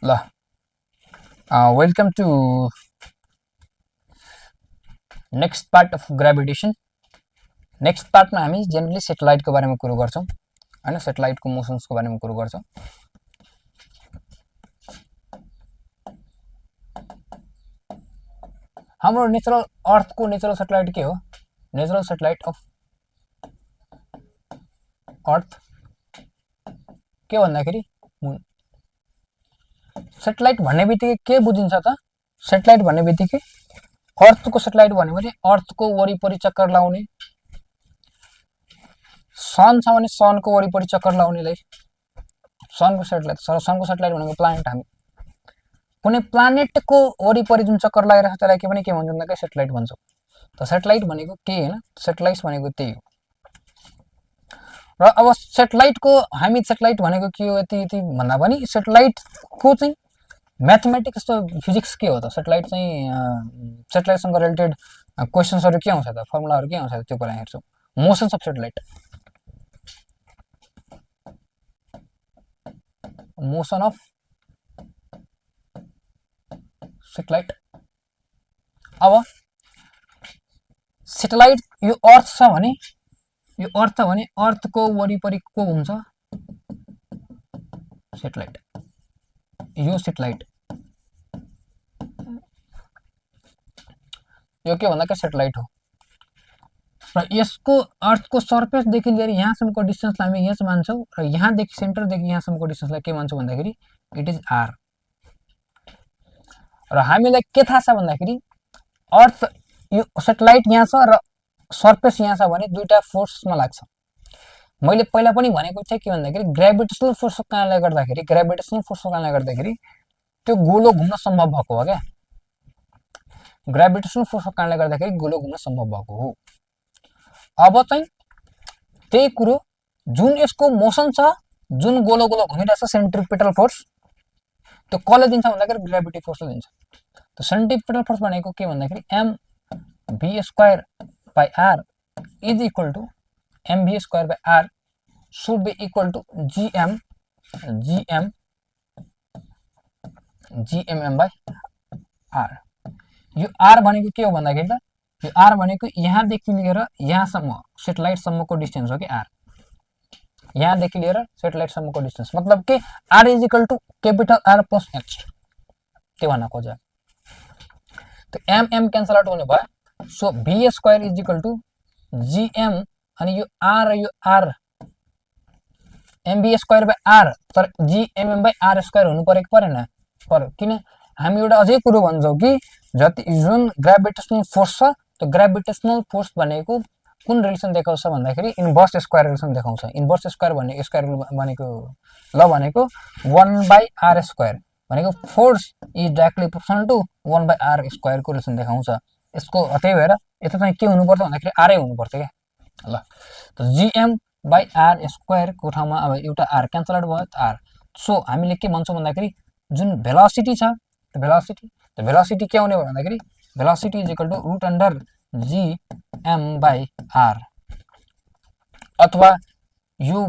ल welcome to next part of gravitation. Next पार्टमा हामी जेनरली सेटेलाइटको बारेमा कुरो गर्छौँ हैन, सेटेलाइटको मोसन्सको बारेमा कुरो गर्छौँ। हाम्रो नेचुरल अर्थको नेचुरल सेटेलाइट के हो? नेचुरल सेटेलाइट अफ अर्थ के भन्दाखेरि मुन। सेटेलाइट भन्ने बित्तिकै के बुझिन्छ त? सेटेलाइट भन्ने बित्तिकै अर्थको सेटेलाइट भन्यो भने अर्थको वरिपरि चक्कर लाउने, सन छ भने सनको वरिपरि चक्कर लाउनेलाई सनको सेटेलाइट। सनको सेटेलाइट भनेको प्लानेट। हामी कुनै प्लानेटको वरिपरि जुन चक्कर लगाइरहेको छ त्यसलाई के भने के भन्छ भन्दाखेरि सेटेलाइट भन्छौँ। त सेटेलाइट भनेको के हैन, सेटेलाइट्स भनेको त्यही हो। र अब सेटेलाइटको हामी सेटेलाइट भनेको के हो यति यति भन्दा पनि सेटेलाइटको चाहिँ म्याथमेटिक्स र फिजिक्स के हो त? सेटेलाइट चाहिँ सेटेलाइटसँग रिलेटेड क्वेसन्सहरू के आउँछ त? फर्मुलाहरू के आउँछ त? त्यो कुरा हेर्छौँ। Motions of satellite, motion of satellite. अब सेटेलाइट यो अर्थ छ भने, यो अर्थ छ भने अर्थको वरिपरि को हुन्छ? सेटेलाइट। यो सेटेलाइट यो के भन्दा सेटेलाइट हो। र यसको अर्थको सर्फेसदेखि लिएर यहाँसम्मको डिस्टेन्सलाई हामी एच मान्छौँ र यहाँदेखि सेन्टरदेखि यहाँसम्मको डिस्टेन्सलाई के मान्छौँ भन्दाखेरि इट इज आर। र हामीलाई के थाहा छ भन्दाखेरि अर्थ यो सेटेलाइट यहाँ छ र सर्फेस यहाँ छ भने दुईटा फोर्समा लाग्छ। मैले पहिला पनि भनेको थिएँ के भन्दाखेरि ग्रेभिटेसनल फोर्सको कारणले गर्दाखेरि त्यो गोलो घुम्न सम्भव भएको हो क्या। ग्रेभिटेसनल फोर्सको कारणले गर्दाखेरि गोलो घुम्न सम्भव भएको हो। अब चाहिँ त्यही कुरो जुन यसको मोसन छ, जुन गोलो गोलो घुमिरहेछ सेन्ट्रिपिटल फोर्स, त्यो कसले दिन्छ भन्दाखेरि ग्रेभिटी फोर्सले दिन्छ। त सेन्ट्रिपिटल फोर्स भनेको के भन्दाखेरि M V square by R is equal to M V square by R should be equal to GM by are. यो आर भनेको के हो भन्दाखेरि त यो आर भनेको यहाँदेखि लिएर यहाँसम्म सेटेलाइटसम्मको डिस्टेन्स हो कि आर। यहाँदेखि लिएर सेटेलाइटसम्मको डिस्टेन्स मतलब के R is equal to capital R plus H, त्यो भन्न खोजेको। त एम एम क्यान्सल आउट हुने भयो। So V square is equal to GM अनि यो R M V square by R, तर जीएमएम बाई आर स्क्वायर हुनु पऱ्यो कि परेन? पर्यो। किन हामी एउटा अझै कुरो भन्छौँ कि जति जुन ग्रेभिटेसनल फोर्स छ त्यो ग्रेभिटेसनल फोर्स भनेको कुन रिलेसन देखाउँछ भन्दाखेरि इन्भर्स स्क्वायर रिलेसन देखाउँछ। इन्भर्स स्क्वायर भन्ने स्क्वायर भनेको 1 बाई आर स्क्वायर भनेको force is directly proportional to 1 by r स्क्वायरको रिलेसन देखाउँछ। यसको त्यही भएर यता चाहिँ के हुनुपर्छ भन्दाखेरि आरै हुनुपर्छ क्या। ल त जीएम बाई आर स्क्वायरको ठाउँमा अब एउटा आर क्यान्सल आउट भयो आर। सो हामीले के भन्छौँ भन्दाखेरि जुन भेलोसिटी छ त्यो भेलोसिटी के आउने भयो भन्दाखेरि velocity is equal to root under GM by R, अथवा यो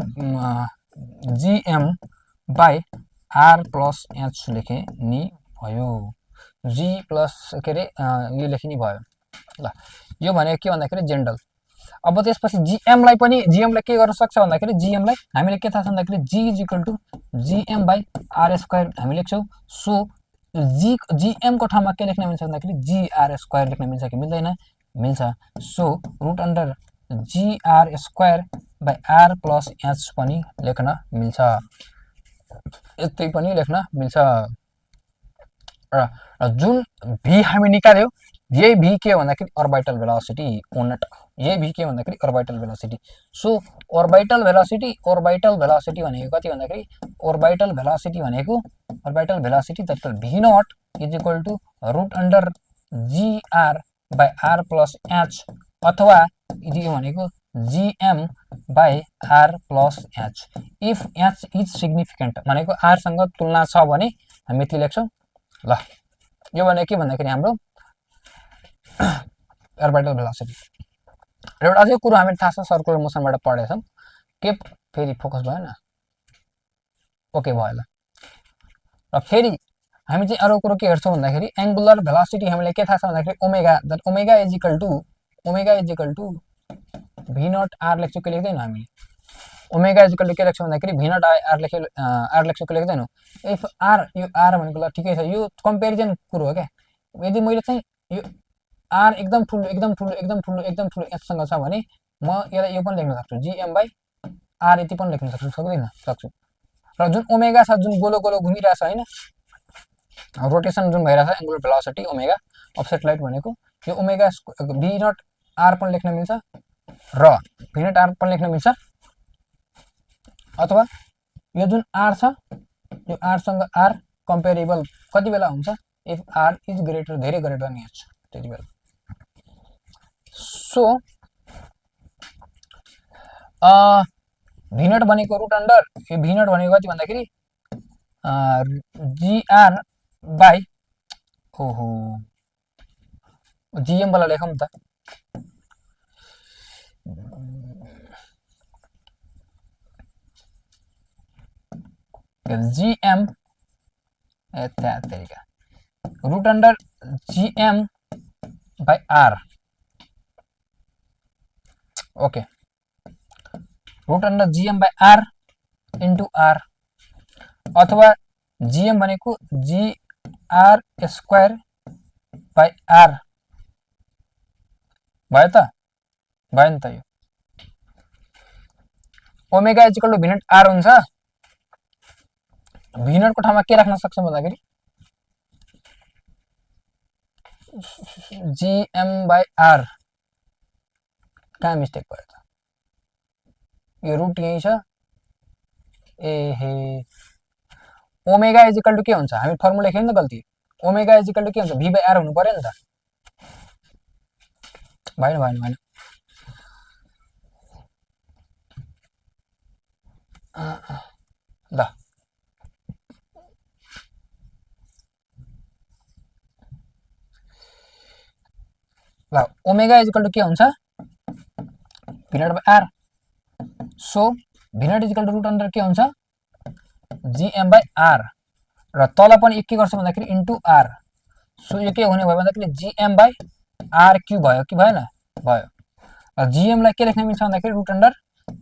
GM by R plus H लेखे नि भयो। जी प्लस के अरे यो लेखे नि भयो। ल यो भनेको के भन्दाखेरि जेनरल। अब त्यसपछि जीएमलाई के गर्न सक्छ भन्दाखेरि जीएमलाई हामीले के थाहा छ भन्दाखेरि g is equal to GM by are square हामी लेख्छौँ। सो जीएम को ठाउँमा के लेख्न मिल्छ भन्दाखेरि जीआर स्क्वायर लेख्न मिल्छ कि मिल्दैन? मिल्छ। So root under GR square by R plus H पनि लेख्न मिल्छ, यस्तै पनि लेख्न मिल्छ। र जुन भी हामी निकाल्यो यही भी के हो भन्दाखेरि अर्बिटल भेलोसिटी ओनट, यही भी के भन्दाखेरि orbital velocity. So orbital velocity भनेको कति भन्दाखेरि orbital velocity that v naught is equal to root under GR by R plus H, अथवा यो भनेको GM by R plus H if H is significant भनेको आरसँग तुलना छ भने हामी यति लेख्छौँ। ल यो भनेको के भन्दाखेरि हाम्रो अर्बिटल भेलोसिटी। र एउटा अझै कुरो हामीलाई थाहा छ सर्कुलर मोसनबाट पढेछौँ के, फेरि फोकस भएन, ओके भयो। ल र फेरि हामी चाहिँ अरू कुरो के हेर्छौँ भन्दाखेरि एङ्गुलर भेलोसिटी हामीलाई के थाहा छ भन्दाखेरि omega, that omega is equal to v naught R लेख्छौँ के लेख्दैनौँ हामीले, ओमेगा इज इक्वल टु के लेख्छौँ भन्दाखेरि भी नट आर लेख्छौँ के लेख्दैनौँ। इफ आर, यो आर भनेको ल ठिकै छ, यो कम्पेरिजन कुरो हो क्या। यदि मैले चाहिँ यो आर एकदम ठुलो एकदम ठुलो एकदम ठुलो एकदम ठुलो एचसँग छ भने म यसलाई यो पनि लेख्न सक्छु, जिएम बाई आर यति पनि लेख्न सक्छु। र जुन ओमेगा छ, जुन गोलो गोलो घुमिरहेछ होइन, रोटेसन जुन भइरहेछ angular velocity omega of satellite भनेको, यो ओमेगा भी नट आर पनि लेख्न मिल्छ र भी नट आर पनि लेख्न मिल्छ, अथवा यो जुन आर छ, यो आरसँग आर कम्पेरेबल कति बेला हुन्छ, इफ आर इज ग्रेटर, धेरै ग्रेटर देन एच, त्यति बेला। सो भी नट भनेको रुट अन्डर, यो भी नट भनेको कति भन्दाखेरि जिआर बाई, ओहो जिएम वाला लेखौँ त, जिएम तरीका root under GM by R, okay, root under GM by R into R, अथवा जिएम भनेको जिआर स्क्वायर बाई आर भयो त, भयो नि त। यो omega is equal to v naught R हुन्छ, भी नट को ठाउँमा के राख्न सक्छौँ भन्दाखेरि जिएम बाई आर, कहाँ मिस्टेक भयो त, यो रुट यही छ, ए हे ओमेगा इज इक्वल टु के हुन्छ, हामी फर्मुला लेख्यौँ नि त गल्ती, ओमेगा इज इक्वल टु के हुन्छ, भी बाई आर हुनु पर्यो नि त, भएन भएन भएन, ल ल ओमेगा इज इक्वल टु के हुन्छ, v naught by r, so v naught is equal to root under के हुन्छ, जिएम बाई आर, र तल पनि के गर्छ भन्दाखेरि इन्टु आर, सो यो के हुने भयो भन्दाखेरि जिएम बाई आर क्युब भयो कि भएन, भयो। र जिएमलाई के लेख्न मिल्छ भन्दाखेरि रुट अन्डर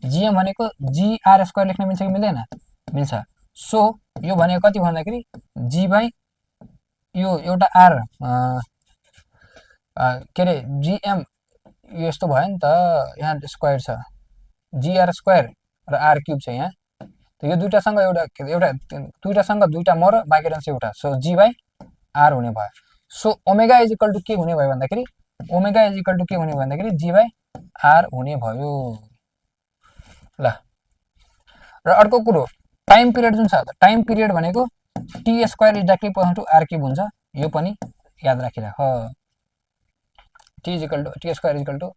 जिएम भनेको जिआर स्क्वायर लेख्न मिल्छ कि मिल्दैन, मिल्छ। सो यो भनेको कति भन्दाखेरि जी बाई यो एउटा आर के अरे जिएम, यो यस्तो भयो नि त, यहाँ स्क्वायर छ, जिआर स्क्वायर र आर क्युब छ यहाँ, यो दुईटासँग एउटा दुईटासँग दुईटा म र बाँकी रहन्छ एउटा, सो जी बाई आर हुने भयो। So omega is equal to के हुने भयो भन्दाखेरि, ओमेगा इज इक्वल टु के हुने भन्दाखेरि जी बाई आर हुने भयो। ल र अर्को कुरो टाइम पिरियड जुन छ, टाइम पिरियड भनेको T square is directly equal to r cube हुन्छ, यो पनि याद राखिराख, T is equal to T square is equal to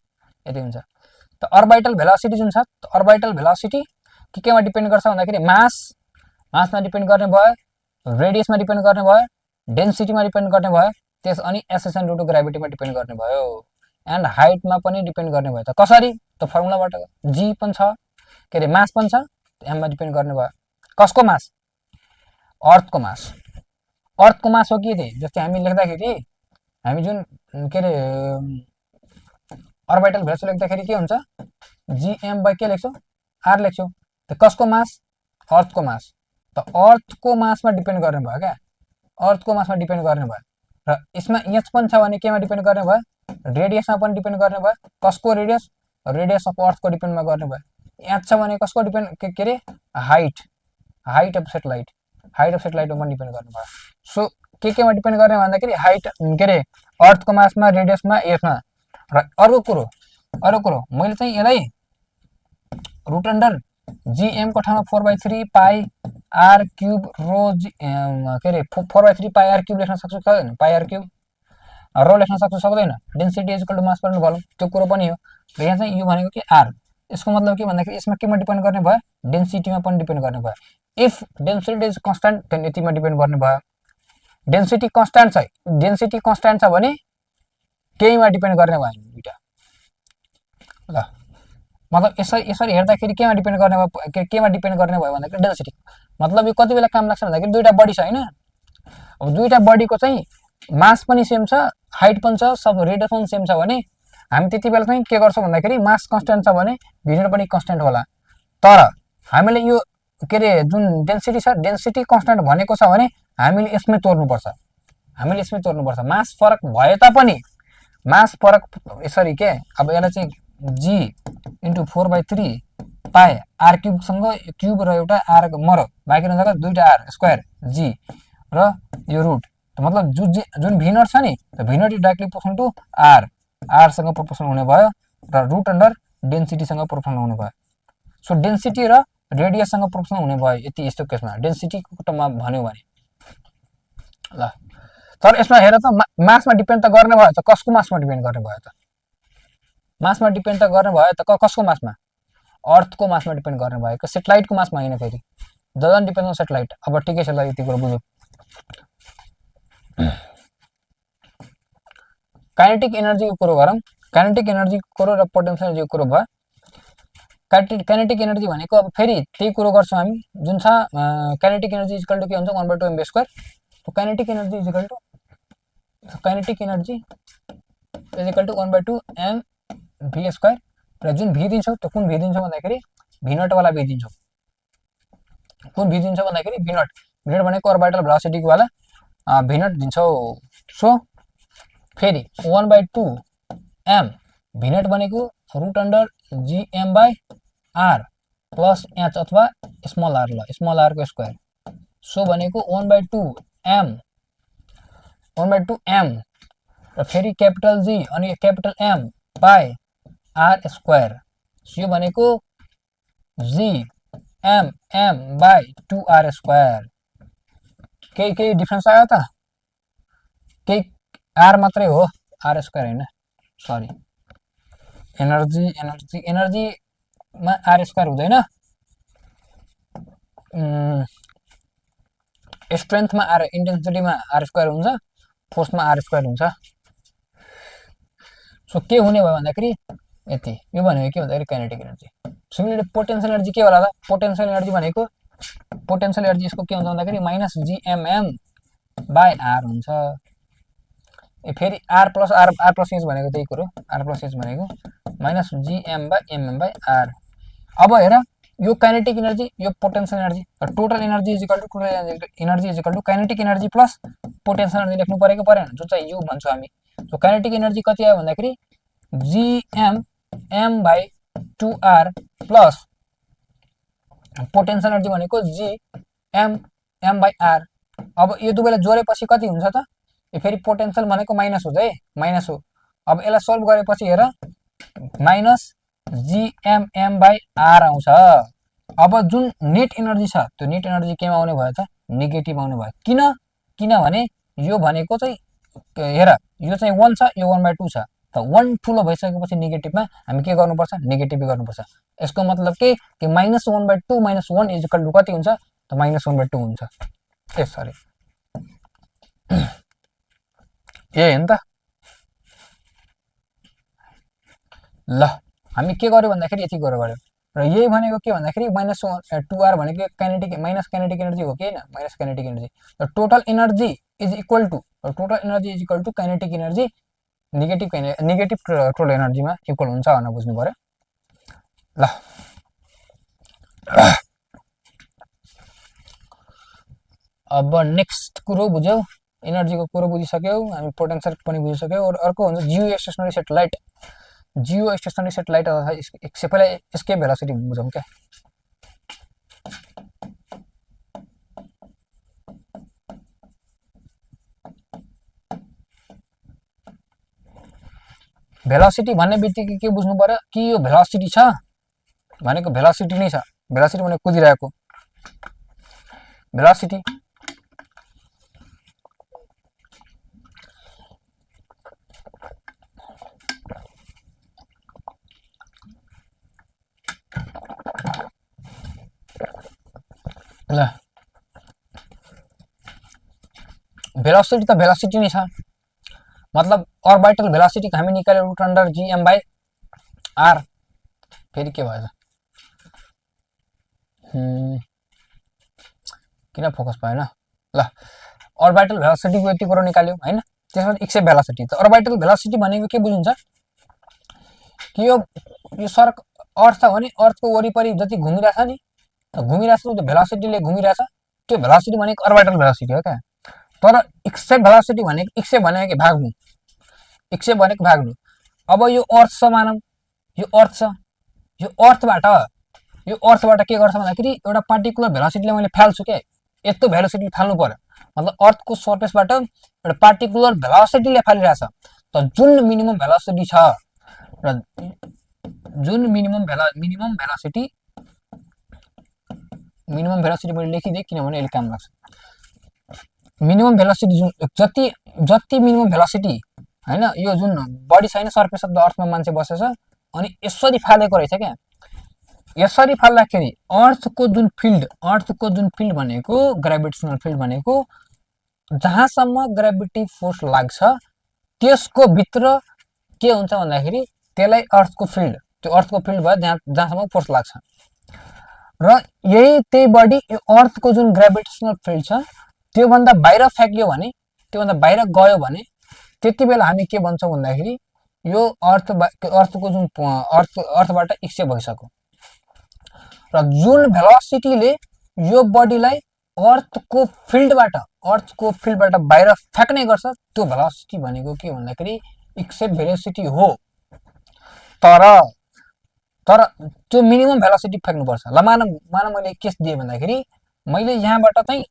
यति हुन्छ। त अर्बिटल भेलोसिटी जुन छ, अर्बिटल भेलोसिटी केमा डिपेन्ड गर्छ भन्दाखेरि मासमा डिपेन्ड गर्ने भयो, रेडियसमा डिपेन्ड गर्ने भयो, डेन्सिटीमा डिपेन्ड गर्ने भयो, त्यस अनि एसेसन ड्यु टु ग्राभिटीमा डिपेन्ड गर्ने भयो, एन्ड हाइटमा पनि डिपेन्ड गर्ने भयो। त कसरी, त फर्मुलाबाट जी पनि छ, के अरे मास पनि छ, एममा डिपेन्ड गर्ने भयो। कसको मास, अर्थको मास, अर्थको मास हो कि थिए, जस्तै हामी लेख्दाखेरि हामी जुन के अरे अर्बिटल भेलोसिटी लेख्दाखेरि के हुन्छ, जिएम बाई के लेख्छौँ, आर लेख्छौँ, त कसको मास, अर्थको मास, त अर्थको मासमा डिपेन्ड गर्ने भयो क्या, अर्थको मासमा डिपेन्ड गर्ने भयो। र यसमा एच पनि छ भने केमा डिपेन्ड गर्ने भयो, रेडियसमा पनि डिपेन्ड गर्ने भयो, कसको रेडियस, रेडियस अफ अर्थको डिपेन्डमा गर्ने भयो। एच छ भने कसको डिपेन्ड, के अरे height of satellite, height of सेटेलाइटमा पनि डिपेन्ड गर्ने भयो। सो केमा डिपेन्ड गर्ने भन्दाखेरि हाइट, के अरे अर्थको मासमा, रेडियसमा, यसमा। र अर्को कुरो मैले चाहिँ यसलाई रुट अन्डर जिएम को ठाउँमा 4/3 पाई आर क्युब रो के अरे 4/3 पाई आर क्युब लेख्न सक्छु, पाई आर क्युब रो लेख्न सक्छु, सक्दैन, density is equal to mass per volume, त्यो कुरो पनि हो। र यहाँ चाहिँ यो भनेको के आर, यसको मतलब के भन्दाखेरि यसमा केमा डिपेन्ड गर्ने भयो, डेन्सिटीमा पनि डिपेन्ड गर्ने भयो। If density is constant then यतिमा डिपेन्ड गर्ने भयो, डेन्सिटी कन्स्ट्यान्ट छ भने केहीमा डिपेन्ड गर्ने भयो दुईटा। ल मतलब यसरी हेर्दाखेरि केमा डिपेन्ड गर्ने भयो, केमा डिपेन्ड गर्ने भयो भन्दाखेरि डेन्सिटी, मतलब यो कति बेला काम लाग्छ भन्दाखेरि दुईटा बडी छ हैन, अब दुईटा बडीको चाहिँ मास पनि सेम छ, हाइट पनि छ, सब रेडियस पनि सेम छ भने हामी त्यति बेला चाहिँ के गर्छौँ भन्दाखेरि मास कन्स्ट्यान्ट छ भने भिनर पनि कन्स्ट्यान्ट होला। तर हामीले यो के अरे जुन डेन्सिटी छ, डेन्सिटी कन्स्ट्यान्ट भनेको छ भने हामीले यसमै तोड्नुपर्छ, मास फरक भए तापनि मास फरक यसरी के, अब यसलाई चाहिँ जी इन्टु 4/3 पाए आर क्युबसँग क्युब र एउटा आर मर बाँकी रहन्छ दुईटा आर स्क्वायर जी र यो रुट, मतलब जुन भिनर छ नि भिनर डाइरेक्टली प्रोपोर्सनल टु आरसँग प्रोपोर्सनल हुने भयो र रुट अन्डर डेन्सिटीसँग प्रोपोर्सनल हुने भयो। सो डेन्सिटी र रेडियससँग प्रोपोर्सनल हुने भयो यति यस्तो केसमा डेन्सिटीको टर्ममा भन्यो भने। ल तर यसमा हेर त मासमा डिपेन्ड त गर्ने भयो त, कसको मासमा डिपेन्ड गर्ने भयो त, मासमा डिपेन्ड त गर्ने भयो त कसको मासमा, अर्थको मासमा डिपेन्ड गर्ने भयो, सेटेलाइटको मासमा होइन, फेरि डजन्ट डिपेन्ड अन सेटेलाइट। अब ठिकै छ, ल यति कुरा बुझ्यो। काइनेटिक एनर्जीको कुरो गरौँ। काइनेटिक एनर्जीको कुरो र पोटेन्सियल एनर्जीको कुरो भयो। काइनेटिक एनर्जी भनेको अब फेरि त्यही कुरो गर्छौँ हामी जुन छ काइनेटिक एनर्जी इक्वल टु के हुन्छ 1/2 mv²। Kinetic energy is equal to 1/2 mv²। र जुन भी दिन्छौँ त्यो कुन भी दिन्छौँ भन्दाखेरि भी0वाला भी दिन्छौँ। कुन भी दिन्छौँ भन्दाखेरि भी0 भनेको अर्बिटल भेलोसिटीको वाला भी0 दिन्छौँ। सो फेरि 1/2 m भी0 भनेको root under gm/r plus h अथवा स्मल आर, ल स्मल आर को स्क्वायर। सो भनेको 1/2 m र फेरि क्यापिटल जी अनि capital M by are square. यो भनेको gm/m/2r²। केही डिफ्रेन्स आयो त, केही आर मात्रै हो, आर स्क्वायर होइन, सरी। एनर्जीमा आर स्क्वायर हुँदैन, स्ट्रेन्थमा आर, इन्टेन्सिटीमा आर स्क्वायर हुन्छ, फोर्समा आर स्क्वायर हुन्छ। सो के हुने भयो भन्दाखेरि यति, यो भनेको के भन्दाखेरि kinetic energy. Similarly potential energy के होला त, पोटेन्सियल एनर्जी भनेको पोटेन्सियल एनर्जी यसको के हुन्छ भन्दाखेरि -gmm/r हुन्छ। फेरि आर प्लस एच भनेको त्यही कुरो, आर प्लस एच भनेको -gm/mm/r। अब हेर यो काइनेटिक एनर्जी, यो potential energy, total energy is equal to kinetic energy plus potential energy लेख्नु परेको परेन, जुन चाहिँ यु भन्छौँ हामी। सो काइनेटिक एनर्जी कति आयो भन्दाखेरि gm/m/2r प्लस पोटेन्शियल एनर्जी भनेको gm/m/r। अब यो दुवैलाई जोडेपछि कति हुन्छ त, यो फेरि पोटेन्शियल भनेको माइनस हो है, माइनस हो। अब यसलाई सल्भ गरेपछि हेर -gmm/r आउँछ। अब जुन नेट एनर्जी छ त्यो नेट एनर्जी केमा आउने भयो त, नेगेटिभ आउने भयो। किनभने यो भनेको चाहिँ हेर यो चाहिँ 1 छ, यो 1/2 छ, त 1 ठुलो भइसकेपछि नेगेटिभमा हामी के गर्नुपर्छ, नेगेटिभ गर्नुपर्छ। यसको मतलब के कि -1/2 - 1 इज इक्वल टु कति हुन्छ त, -1/2 हुन्छ। ए सरी, ए हो नि त। ल हामी के गर्यो भन्दाखेरि यति गर्यो र यही भनेको के भन्दाखेरि -2r भनेको काइनेटिक एनर्जी हो कि होइन, माइनस काइनेटिक एनर्जी। र total energy is equal to kinetic energy negative total एनर्जीमा इक्वल हुन्छ भनेर बुझ्नु पर्यो। ल अब नेक्स्ट कुरो बुझ्यौ, एनर्जीको कुरो बुझिसक्यौ हामी, पोटेन्शियल पनि बुझिसक्यौ। अर्को हुन्छ Jio stationery satellite. Jio stationery satellite एकसे पहिला एस्केप भेलोसिटी बुझौँ क्या। भेलोसिटी भन्ने बित्तिकै के बुझ्नु पर्यो कि यो भेलोसिटी छ भनेको भेलोसिटी नै छ, भेलोसिटी भनेको कुदिरहेको भेलोसिटी। ल भेलोसिटी त भेलोसिटी नै छ, मतलब अर्बिटल भेलोसिटी हामी निकाल्यो रुट अन्डर gm/r। फेरि के भयो त, किन फोकस भएन। ल अर्बिटल भेलोसिटीको यति कुरा निकाल्यौ हैन, त्यसपछि एक्सएप भेलोसिटी। त अर्बिटल भेलोसिटी भनेको के बुझिन्छ कि यो सर्क अर्थ छ भने अर्थको वरिपरि जति घुमिरहेछ नि, घुमिरहेछ त्यो भेलोसिटीले घुमिरहेछ, त्यो भेलोसिटी भनेको अर्बिटल भेलोसिटी हो क्या। तर एक्सएप भेलोसिटी भनेको एक्सएप भनेको भाग्नु, एक्सएप भनेको भाग्नु। अब यो अर्थ छ मानौ, यो अर्थ छ, यो अर्थबाट के गर्छ भन्दाखेरि एउटा पार्टिकुलर भेलोसिटीले मैले फाल्छु के, यस्तो भेलोसिटीले फाल्नु पर्यो, मतलब अर्थको सर्फेसबाट एउटा पार्टिकुलर भेलोसिटीले फालिरहेछ। त जुन मिनिमम भेलोसिटी छ र जुन मिनिमम भेलोसिटी मैले लेखिदिएँ किनभने यसले काम लाग्छ। मिनिमम भेलोसिटी जुन जति मिनिमम भेलोसिटी हैन, यो जुन बडी छैन सर्फेस अफ द अर्थमा मान्छे बसेछ अनि यसरी फालेको रहेछ क्या। यसरी फाल्दाखेरि अर्थको जुन फिल्ड भनेको ग्रेभिटेसनल फिल्ड भनेको जहाँसम्म ग्रेभिटी फोर्स लाग्छ त्यसको भित्र के हुन्छ भन्दाखेरि त्यसलाई अर्थको फिल्ड, त्यो अर्थको फिल्ड भयो जहाँसम्म फोर्स लाग्छ। र यही त्यही बडी यो अर्थको जुन ग्रेभिटेसनल फिल्ड छ त्योभन्दा बाहिर फ्याँक्यो भने, त्योभन्दा बाहिर गयो भने त्यति बेला हामी के भन्छौँ भन्दाखेरि यो अर्थको जुन अर्थबाट एक्सएप भइसक्यो। र जुन भेलोसिटीले यो बडीलाई अर्थको फिल्डबाट बाहिर फ्याँक्ने गर्छ त्यो भेलोसिटी भनेको के भन्दाखेरि एक्सएप भेलोसिटी हो। तर त्यो मिनिमम भेलोसिटी फ्याँक्नुपर्छ। ल मानव मैले केस दिएँ भन्दाखेरि मैले यहाँबाट चाहिँ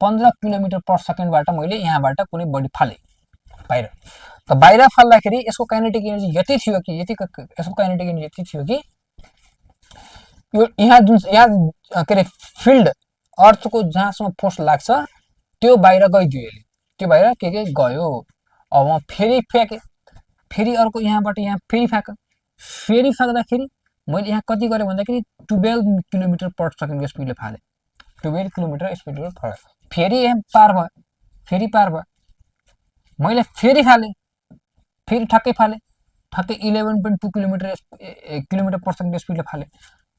15 किलोमिटर पर सेकेन्डबाट मैले यहाँबाट कुनै बडी फालेँ बाहिर। त बाहिर फाल्दाखेरि यसको काइनेटिक एनर्जी यति थियो कि यो यहाँ के अरे फिल्ड अर्थको जहाँसम्म फोर्स लाग्छ त्यो बाहिर गइदियो, यसले त्यो बाहिर के गयो। अब म फेरि फ्याँकेँ, फेरि अर्को यहाँबाट यहाँ फेरि फ्याँक्दाखेरि मैले यहाँ कति गरेँ भन्दाखेरि 12 किलोमिटर पर सेकेन्डको स्पिडले फालेँ, 12 किलोमिटर स्पिडले फालेँ। फेरि पार भयो, मैले फेरि फालेँ, फेरि ठक्कै 11.2 किलोमिटर पर सेकेन्डको स्पिडले फालेँ।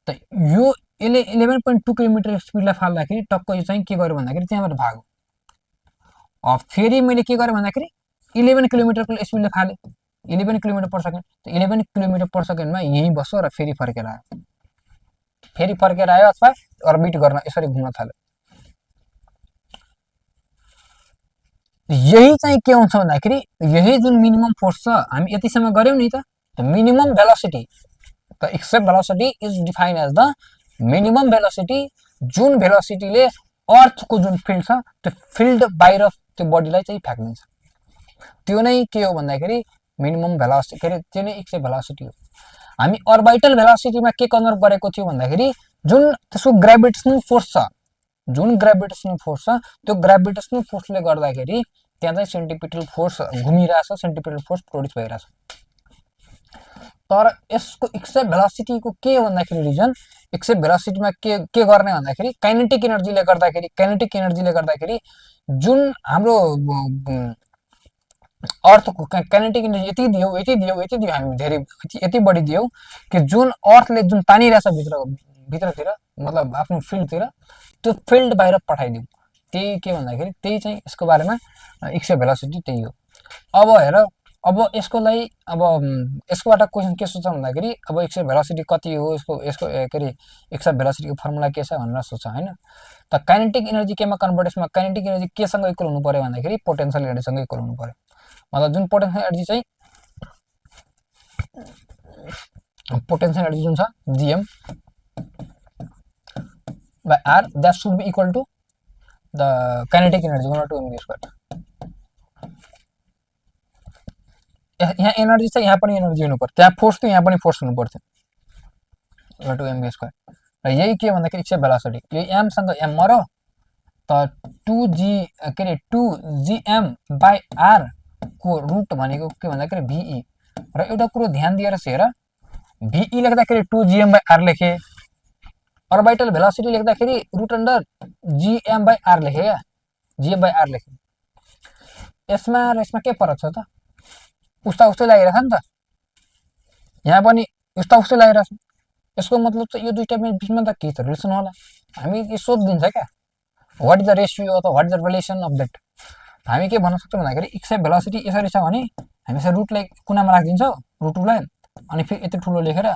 त यो यसले 11.2 किलोमिटर स्पिडलाई फाल्दाखेरि टक्क यो चाहिँ के गर्यो भन्दाखेरि त्यहाँबाट भाग्यो। फेरि मैले के गरेँ भन्दाखेरि 11 किलोमिटरको स्पिडले फालेँ, 11 किलोमिटर पर सेकेन्ड। त 11 किलोमिटर पर सेकेन्डमा यहीँ बस्यो र फेरि फर्केर आयो अथवा अर्बिट गर्न यसरी घुम्न थाल्यो। यही चाहिँ के हुन्छ भन्दाखेरि यही जुन मिनिमम फोर्स छ हामी यतिसम्म गर्यौं नि त मिनिमम भेलोसिटी, द एक्सएप velocity is defined as the minimum velocity जुन भेलोसिटीले अर्थको जुन फिल्ड छ त्यो फिल्ड बाहिर त्यो बडीलाई चाहिँ फ्याँक्दिन्छ। त्यो नै के हो भन्दाखेरि मिनिमम भेलोसिटी, के अरे त्यो नै एक्सएप भेलोसिटी हो। हामी अर्बिटल भेलोसिटीमा के कन्भर्ट गरेको थियो भन्दाखेरि जुन त्यसको ग्रेभिटेसनल फोर्स छ, त्यो ग्रेभिटेसनल फोर्सले गर्दाखेरि त्यहाँ चाहिँ सेन्टिपिटल फोर्स घुमिरहेछ, सेन्टिपिटल फोर्स प्रोड्युस भइरहेछ। तर यसको एक्सएप भेलोसिटीको के हो भन्दाखेरि रिजन, एक्सएप भेलोसिटीमा के गर्ने भन्दाखेरि काइनेटिक एनर्जीले गर्दाखेरि जुन हाम्रो अर्थको काइनेटिक एनर्जी यति दियो हामी धेरै यति बढी दियौ कि जुन अर्थले जुन तानिरहेछ भित्रतिर मतलब आफ्नो फिल्डतिर त्यो फिल्ड बाहिर पठाइदिउँ। त्यही के भन्दाखेरि त्यही चाहिँ यसको बारेमा एक्सएप भेलोसिटी त्यही हो। अब हेर, अब यसकोबाट क्वेसन के सोच्छ भन्दाखेरि अब एक्सएप भेलोसिटी कति हो, यसको के अरे एक्सएप भेलोसिटीको फर्मुला के छ भनेर सोच्छ हैन। त काइनेटिक एनर्जी केमा कन्भर्टेसमा काइनेटिक एनर्जी केसँग इक्वल हुनु पर्यो भन्दाखेरि पोटेन्शियल एनर्जीसँग इक्वल हुनु पर्यो। मतलब जुन पोटेन्शियल एनर्जी जुन छ gm by r that should be equal to the kinetic energy 1/2mv²। यहाँ एनर्जी छ, यहाँ पनि एनर्जी हुनु पर्छ, त्यहाँ फोर्स थियो यहाँ पनि फोर्स हुनु पर्थ्यो 1/2mv²। र यही के भन्दाखेरि एक्सएप भेलोसिटी यो m सँग m मर्यो त 2gm/r को रुट भनेको के भन्दाखेरि ve। र एउटा कुरो ध्यान दिएर हेर, ve लेख्दाखेरि 2gm/r लेखे, अर्बिटल भेलोसिटी लेख्दाखेरि √gm/r लेखे क्या, gm/r लेखे। यसमा के फरक छ त, उस्तै लागिरहेछ नि त, यहाँ पनि उस्तै लागिरहेछ। यसको मतलब चाहिँ यो दुईटा बिचमा त केही त रिलेसन होला, हामी यो सोधिदिन्छ क्या, वाट इज द रेसियो अथवा what is the relation of that. हामी के भन्न सक्छौँ भन्दाखेरि एक्सएप भेलोसिटी यसरी छ भने हामी यसरी रुटलाई कुनामा राखिदिन्छौँ, रुट टूलाई, अनि फेरि यति ठुलो लेखेर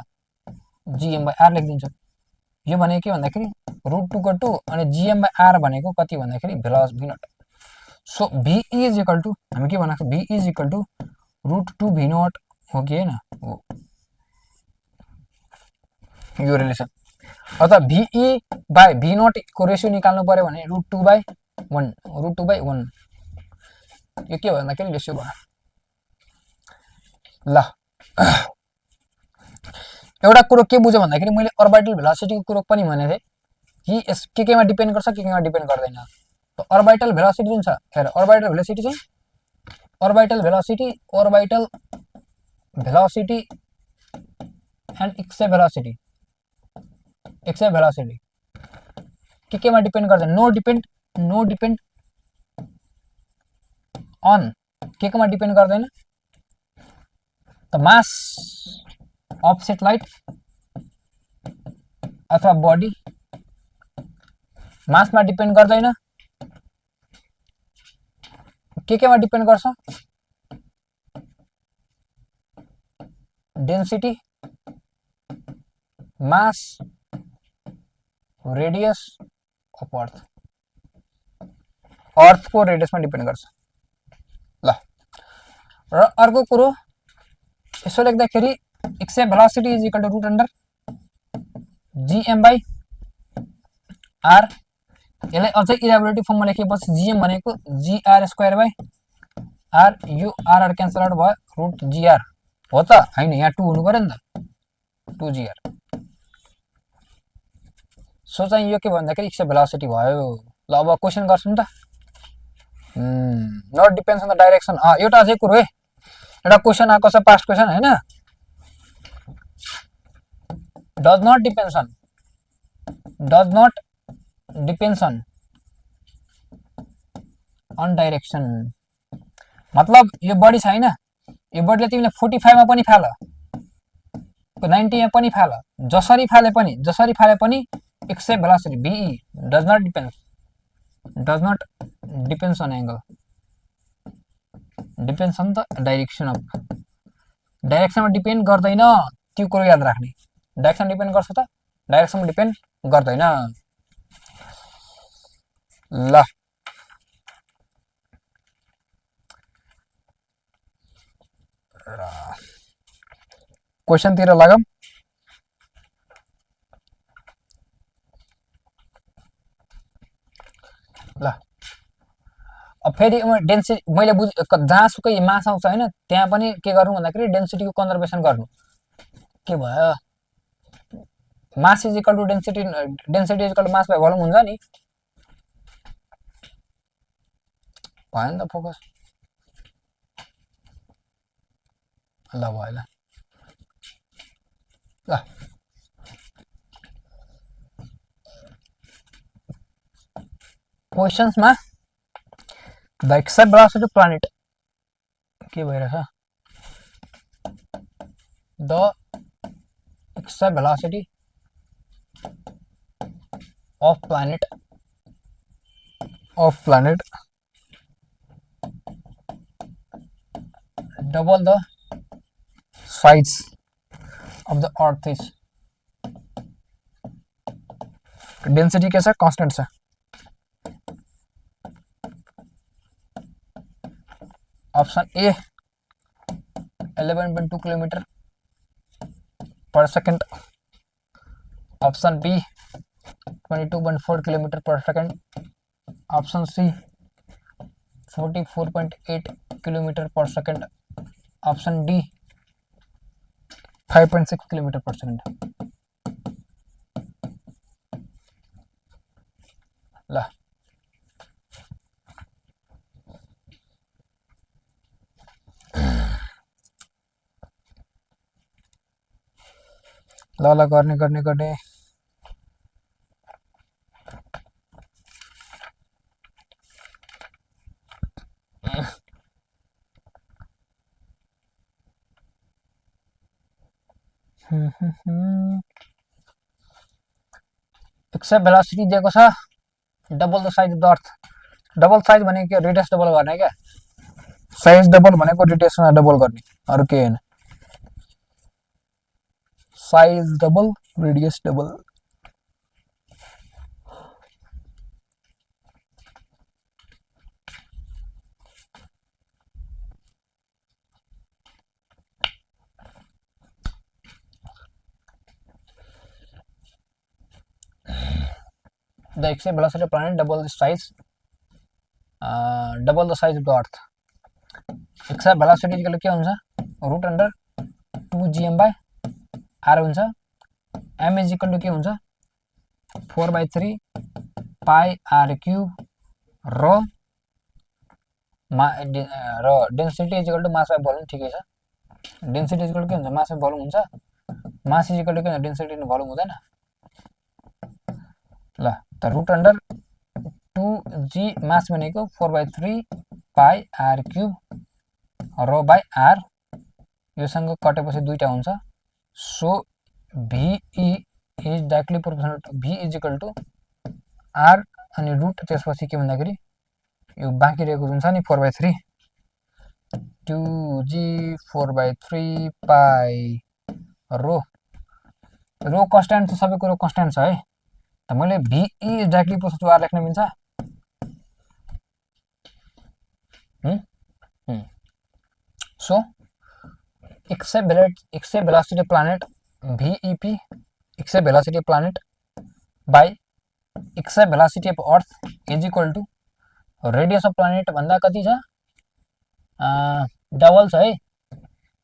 जिएम बाई आर लेखिदिन्छौँ। यो भनेको के भन्दाखेरि रुट टूको टू अनि जिएम बाई आर भनेको कति भन्दाखेरि भेलोस v naught. So v is equal to हामी के भनेको v is equal to root two v naught हो कि होइन, हो यो रिलेसन। अथवा भिई बाई भी नट को रेसियो निकाल्नु पर्यो भने root two by one, root two by one, यो के भन्दाखेरि रेसियो भयो। ल एउटा कुरो के बुझ्यो भन्दाखेरि मैले अर्बिटल भेलोसिटीको कुरो पनि भनेको थिएँ कि यस के केमा डिपेन्ड गर्छ, के केमा डिपेन्ड गर्दैन। त अर्बिटल भेलोसिटी जुन छ, हेर अर्बिटल भेलोसिटी चाहिँ अर्बिटल भेलोसिटी एन्ड एक्सएप भेलोसिटी के केमा डिपेन्ड गर्दैन, नो डिपेन्ड अन के केमा डिपेन्ड गर्दैन, त मास अफ सेटेलाइट अथवा बडी मासमा डिपेन्ड गर्दैन, के केमा डिपेन्ड गर्छ, डेन्सिटी, मास, रेडियस अफ अर्थको रेडियसमा डिपेन्ड गर्छ। ल र अर्को कुरो यसो लेख्दाखेरि एक्सएप velocity is equal to root under GM by r. यसलाई अझै इलाबोरेटिभ फर्ममा लेखेपछि जिएम भनेको जिआर स्क्वायर बाई आर, यो आर क्यान्सल आउट भयो, रुट जिआर हो त होइन, यहाँ टू हुनु पर्यो नि त, टू जिआर। सो चाहिँ यो के भन्दाखेरि एक्सएप भेलोसिटी भयो। ल अब क्वेसन गर्छौँ त, not depends on the direction. एउटा अझै कुरो है, एउटा क्वेसन आएको छ पास्ट क्वेसन होइन, does not depends on direction. मतलब यो बडी छैन, यो बडीले तिमीले 45 मा पनि फाल, 90 मा पनि फाल, जसरी फाले पनि एक्सएप velocity VE does not depends on angle, depends on the direction of, डाइरेक्सनमा डिपेन्ड गर्दैन, त्यो कुरो याद राख्ने। डाइरेक्सन डिपेन्ड गर्छ त, डाइरेक्सनमा डिपेन्ड गर्दैन। ल क्वेसनतिर लागौँ। ल अब फेरि डेन्सिटी मैले जहाँसुकै मास आउँछ होइन, त्यहाँ पनि के गर्नु भन्दाखेरि डेन्सिटीको कन्जर्भेसन गर्नु। के भयो, mass is equal to density is equal to mass by volume हुन्छ नि, भयो नि त फोकस। ल भयो ल क्वेसन्समा द एक्सएप भेलोसिटी अफ प्लानेट के भइरहेछ, द एक्सएप velocity of planet double the size of the earth is, density के छ, कांस्टेंट छ। Option A 11.2 kilometre per second, option B 22.4 kilometre per second, option C 44.8 kilometre per second, option D 5.6 kilometre per second. ल ल गर्ने accept velocity दिएको छ, double the size of the earth. Double size भनेको के, radius double गर्ने क्या, size double भनेको रेडियसमा डबल गर्ने, अरू केही होइन। Size double, radius double. The एक्सेप्ट velocity of planet double the size of the earth. एक्सेप्ट भेलोसिटी के हुन्छ, रुट अन्डर 2gm/r हुन्छ। m इज इक्वल टु के हुन्छ, 4/3 पाई r क्यूब र density is equal to mass by volume. ठिकै छ, डेन्सिटी इज इक्वल टु के हुन्छ, मास बाई भोल्युम हुन्छ। मास इज इक्वल टु के हुन्छ, डेन्सिटी इन भोल्युम हुँदैन। ल त रुट अन्डर 2g मास भनेको 4/3 पाई r क्यूब र बाई r, योसँग कटेपछि दुईटा हुन्छ। So VE is directly proportional to V is equal to R अनि रुट त्यसपछि के भन्दाखेरि यो बाँकी रहेको जुन छ नि 4/3 2g 4/3 पाई रो कन्स्ट्यान्ट छ, सबै कुरो कन्स्ट्यान्ट छ है। त मैले VE is directly proportional to R लेख्न मिल्छ। So except velocity planet VEP, accept velocity planet by accept velocity of earth is equal to radius of planet भन्दा कति छ, डबल छ है।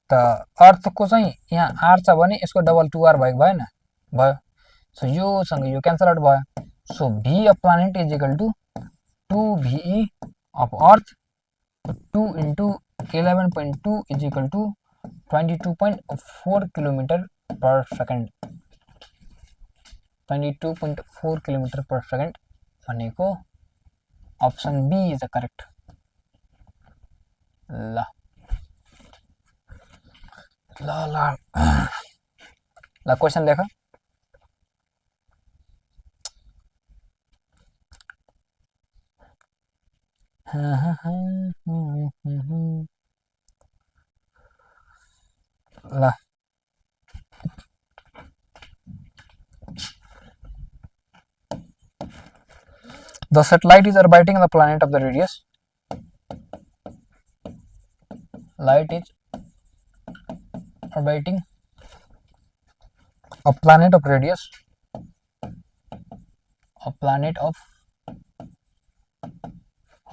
त अर्थको चाहिँ यहाँ r छ भने यसको डबल 2r भएको भएन, भयो। सो योसँग यो क्यान्सल आउट भयो। So V of planet is equal to 2VE of earth 2 into 11.2 is equal to 22.4 kilometre per second. 22.4 kilometre per second भनेको option B is the correct. ल ल ल ल क्वेसन लेख। ल the satellite is orbiting the planet of the radius. Light is orbiting a planet of radius, a planet of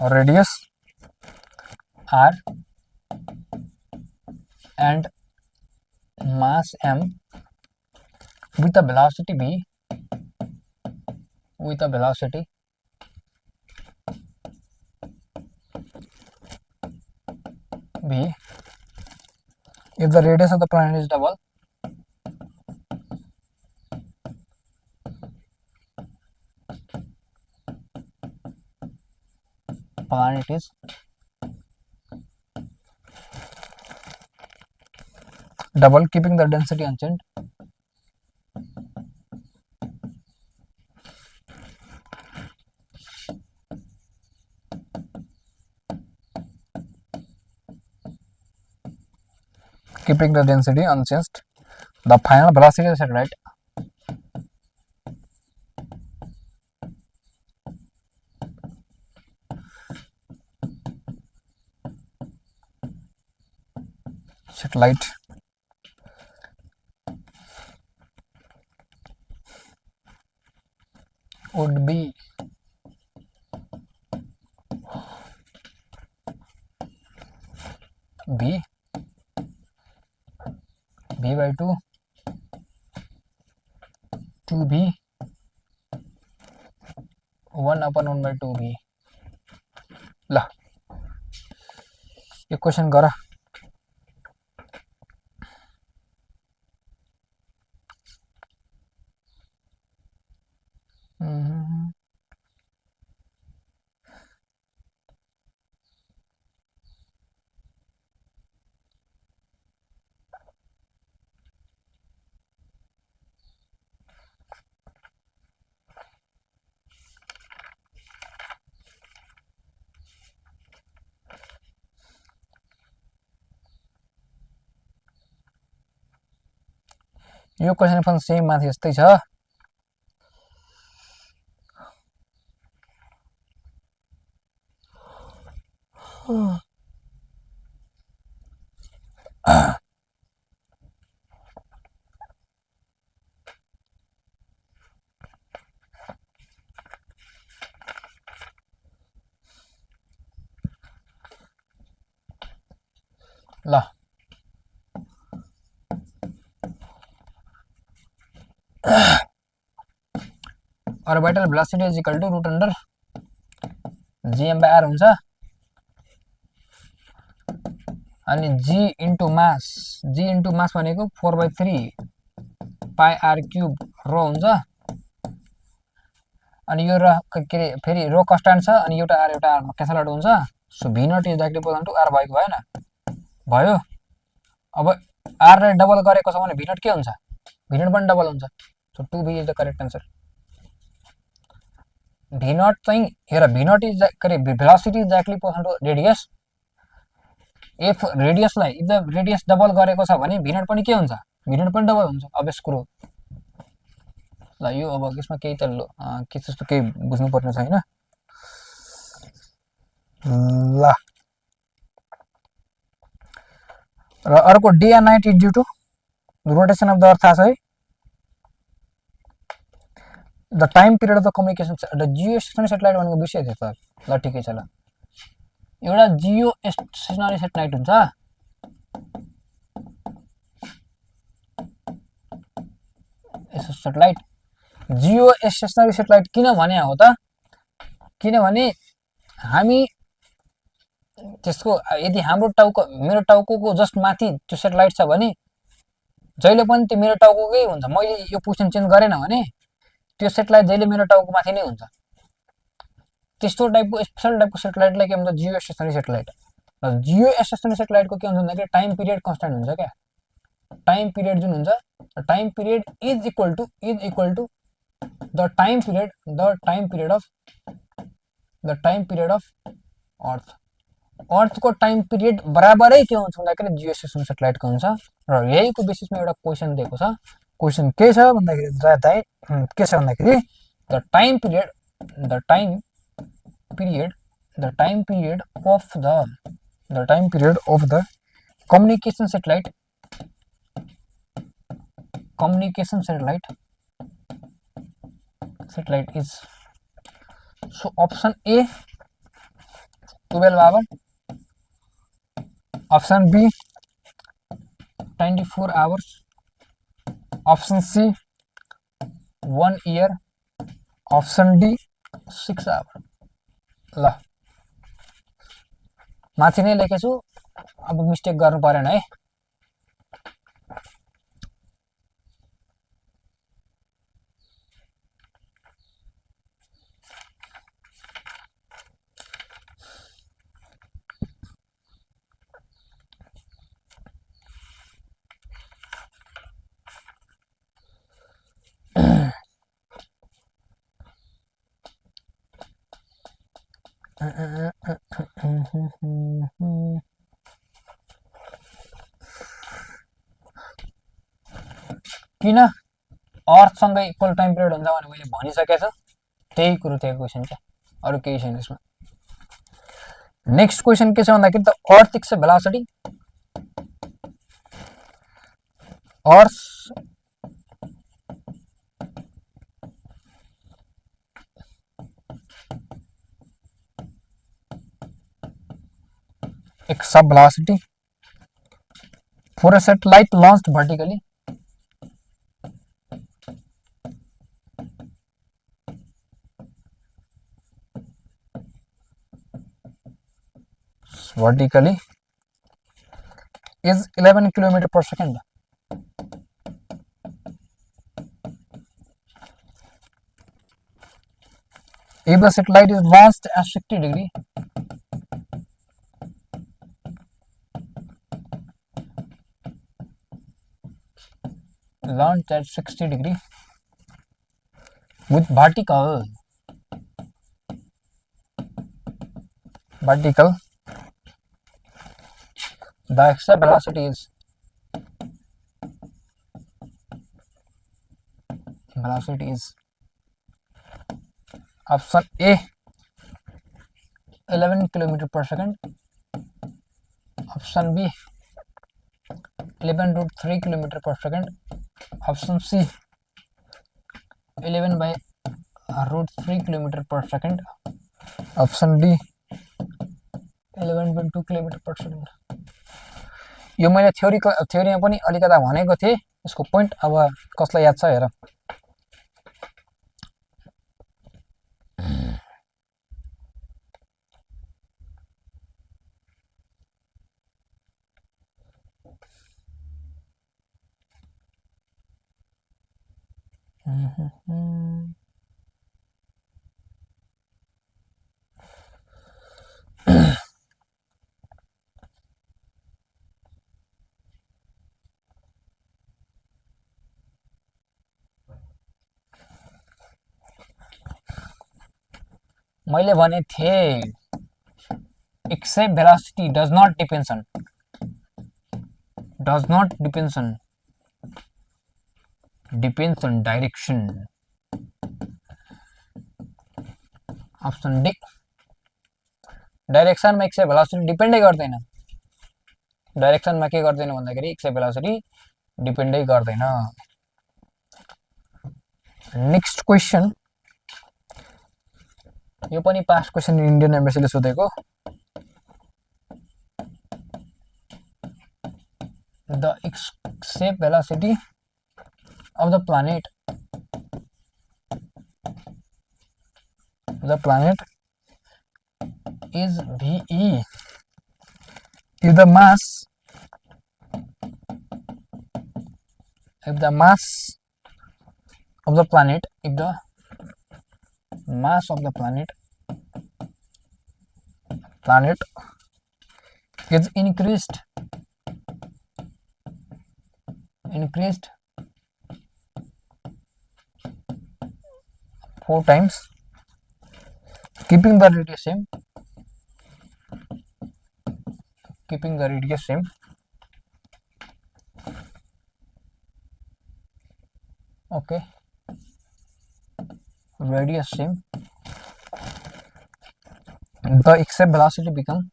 radius r and mass m with a velocity v, with a velocity v. If the radius of the planet is double, planet is double, keeping the density unchanged. Keeping the density unchanged, the final velocity of the satellite would be v by 2 2v 1/1/2v। ल यो question गर। यो question पनि same माथि जस्तै छ। ल orbital velocity is equal to root under gm/r हुन्छ अनि g into mass भनेको 4/3 pi r cube rho हुन्छ अनि यो र के रे फेरि रो कन्स्ट्यान्ट छ अनि एउटा r मा क्यान्सल आउट हुन्छ। So v naught is directly equal to r भएको भएन भयो। अब r ले डबल गरेको छ भने v नट के हुन्छ v नट पनि डबल हुन्छ। So 2b is the correct answer. v naught चाहिँ हेर v नट इज करे velocity is directly equal to radius. If रेडियसलाई इफ द रेडियस डबल गरेको छ भने v नट पनि के हुन्छ v नट पनि डबल हुन्छ अभियस कुरो। ल यो अब यसमा केही त के जस्तो केही बुझ्नु पर्ने छैन। ल र अर्को day and night is due to rotation of the earth थाहा छ है। The time period of the communication the geostationary satellite भनेको विषय थियो त। ल ठिकै छ। ल एउटा जियो स्टेसनरी सेटेलाइट हुन्छ यसो सेटेलाइट जियो स्टेसनरी सेटेलाइट किन भने हो त किनभने हामी त्यसको यदि हाम्रो टाउको मेरो टाउकोको जस्ट माथि त्यो सेटेलाइट छ भने जहिले पनि त्यो मेरो टाउकोकै हुन्छ। मैले यो पोजिसन चेन्ज गरेन भने त्यो सेटेलाइट जहिले मेरो टाउको माथि नै हुन्छ। त्यस्तो टाइपको स्पेशल टाइपको सेटेलाइटलाई के भन्छ जियो स्टेसनरी सेटेलाइट। र जियो स्टेसनरी सेटेलाइटको के हुन्छ भन्दाखेरि टाइम पिरियड कन्स्ट्यान्ट हुन्छ क्या। टाइम पिरियड जुन हुन्छ time period is equal to the time period of earth. अर्थको टाइम पिरियड बराबरै के हुन्छ भन्दाखेरि जियो स्टेसनरी सेटेलाइटको हुन्छ। र यहीको बेसिसमा एउटा क्वेसन दिएको छ। क्वेसन के छ भन्दाखेरि के छ भन्दाखेरि the time period of the communication satellite is. So option A 12 hour, option B 24 hours, option C 1 year, option D 6 hour. ल माथि नै लेखेछु अब मिस्टेक गर्नु परेन है। किन अर्थसँगै इक्वल टाइम पिरियड हुन्छ भने मैले भनिसकेको छु। त्यही कुरो त्यही क्वेसन क्या अरू केही छैन यसमा। नेक्स्ट क्वेसन के छ भन्दाखेरि त अर्थ इक्स भेलोसिटी अर्थ एक सब velocity for a satellite launched vertically is 11 km per second. If the satellite is launched at 60 degree, with vertical, the extra velocity is velocity is option A 11 km per second, option B 11 √3 km per second, option C 11 by √3 km per second, option D 11.2 km per second. यो मैले थ्योरीमा पनि अलिकता भनेको थिएँ, यसको point अब कसलाई याद छ हेर। मैले भने थिएँ except velocity does not depends on direction. Option D डाइरेक्सनमा एक्सेप्ट भेलोसिटी डिपेन्डै गर्दैन। डाइरेक्सनमा के गर्दैन भन्दाखेरि एक्सेप्ट भेलोसिटी डिपेन्डै गर्दैन। नेक्स्ट क्वेशन, यो पनि पास्ट क्वेशन इन्डियन एम्बेसीले सोधेको। द एक्सेप्ट velocity of the planet is VE if the mass of the planet is increased 4 times, keeping the radius same, okay, radius same, the accept velocity become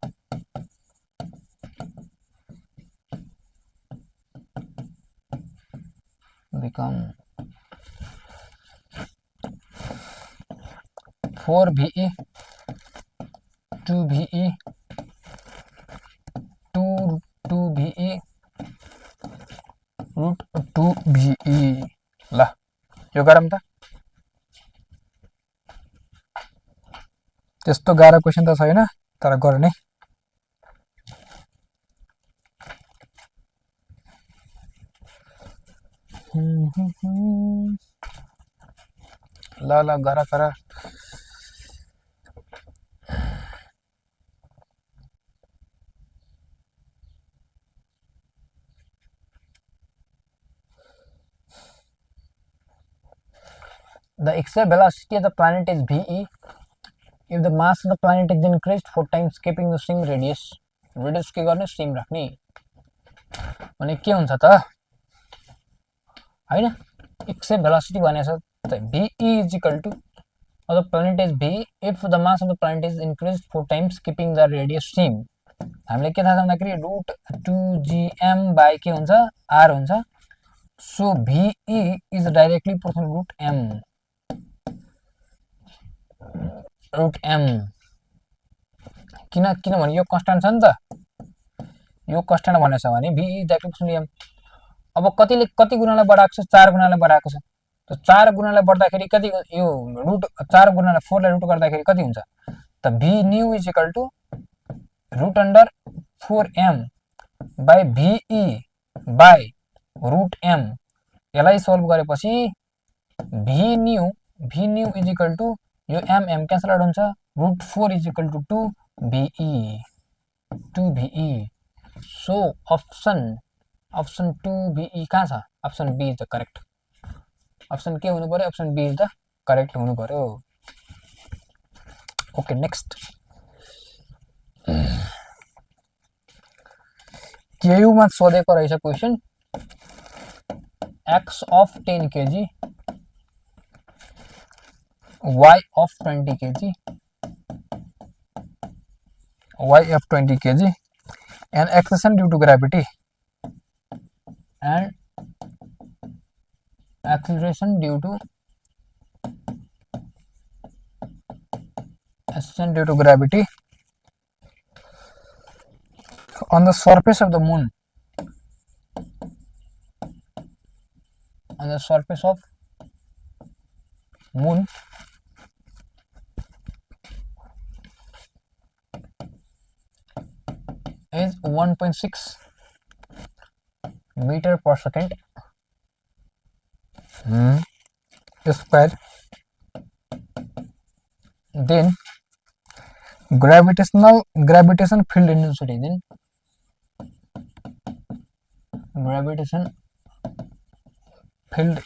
4 VE 2 VE 2 VE √2 VE। ल यो गरौँ त। त्यस्तो गाह्रो question त छैन, तर गर्ने। ल गर। The exact velocity of the planet is VE if the mass of the planet is increased 4 times keeping the same radius. Radius के गर्ने सेम राख्ने भने के हुन्छ त हैन। exact velocity भनेको छ VE is equal to of the planet is VE if the mass of the planet is increased 4 times keeping the radius same। हामीले के थाहा छ भन्दाखेरि √2gm by के हुन्छ r हुन्छ। so VE is directly proportional √m किनभने यो कन्स्ट्यान्ट छ नि त, यो कन्स्ट्यान्ट भनेछ भने VE डाइरेक्टली प्रोपोर्सनल m। अब कति गुणालाई बढाएको छ, 4 गुणालाई बढाएको छ। त 4 गुणालाई बढ्दाखेरि कति, यो √4 गुणालाई 4 लाई रुट गर्दाखेरि कति हुन्छ त V new is equal to √4m by VE by √m। यसलाई सोल्भ गरेपछि V new is equal to यो m क्यान्सल आउट हुन्छ, √4 is equal to 2 VE। So option 2 VE कहाँ छ? Option B is the correct. Option के हुनु पर्यो? Option B is the correct हुनु पर्यो। ओके नेक्स्ट, केयुमा सोधेको रहेछ question. x of 10 kg y of 20 kg, y of 20 kg, and acceleration due to gravity, and acceleration due to gravity on the surface of the moon, on the surface of moon is 1.6 meter per second square. Then gravitation field intensity, then gravitation field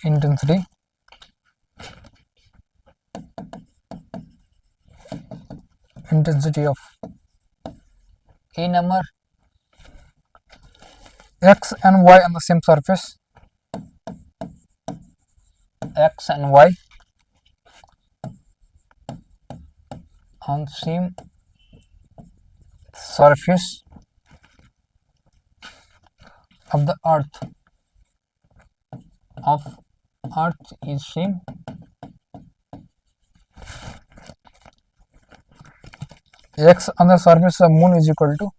intensity of a number x and y on the same surface, x and y on same surface of the earth is same. X on the surface of moon is equal to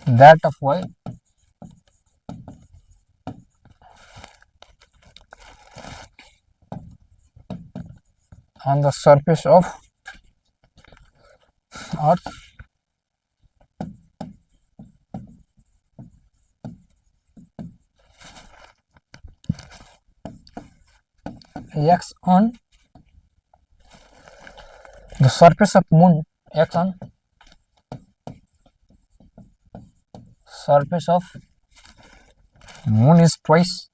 that of y on the surface of earth x on the surface of moon, x on surface of moon is twice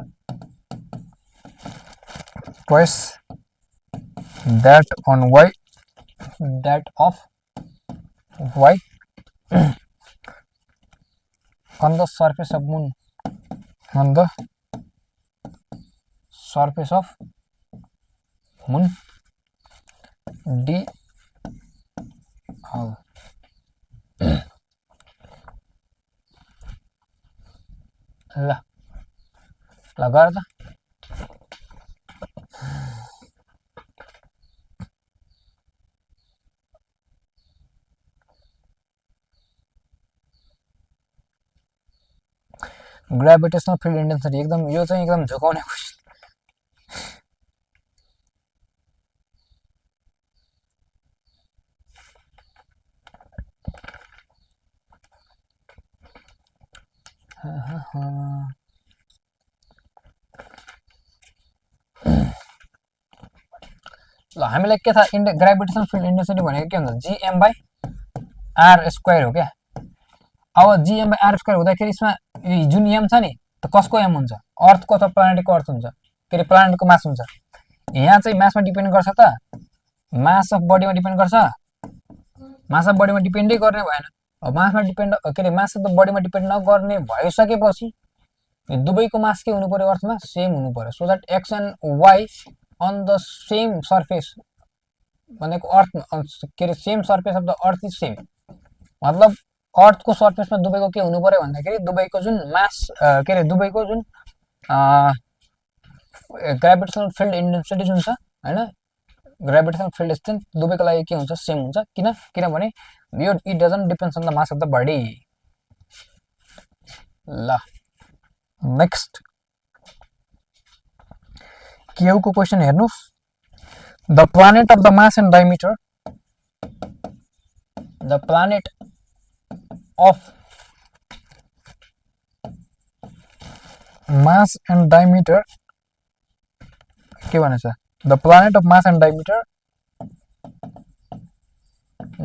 that on y, that of y on the surface of moon, on the surface of moon d ल गर त gravitational field intensity एकदम यो चाहिँ एकदम झुकाउने question ल हामीलाई के थाहा ग्रेभिटेशनल फिल्ड इन्टेन्सिटी भनेको के हुन्छ जीएम बाई आर स्क्वायर हो क्या अब जीएम बाई आर स्क्वायर हुँदाखेरि यसमा जुन एम छ नि त कसको एम हुन्छ अर्थको अथवा प्लानेटको अर्थ हुन्छ के अरे प्लानेटको मास हुन्छ यहाँ चाहिँ मासमा डिपेन्ड गर्छ त मास अफ बडीमा डिपेन्ड गर्छ मास अफ बडीमा डिपेन्डै गर्ने भएन अब मासमा डिपेन्ड के अरे मास अफ बडीमा डिपेन्ड नगर्ने भइसकेपछि दुवैको मास के हुनु पर्यो अर्थमा सेम हुनु पर्यो so that X and Y on the same surface भनेको अर्थ के अरे same surface of the earth is same मतलब अर्थको सर्फेसमा दुवैको के हुनु पर्यो भन्दाखेरि दुवैको जुन मास के अरे दुवैको जुन ग्रेभिटेशनल फिल्ड इन्टेन्सिटी जुन छ हैन ग्रेभिटेशनल फिल्ड स्ट्रेन्थ दुवैको लागि के हुन्छ सेम हुन्छ किनभने यो it doesn't depends on the mass of the body ल नेक्स्ट केउको क्वेसन हेर्नुस् the planet of the mass and diameter the planet of mass and diameter के भनेछ the planet of mass and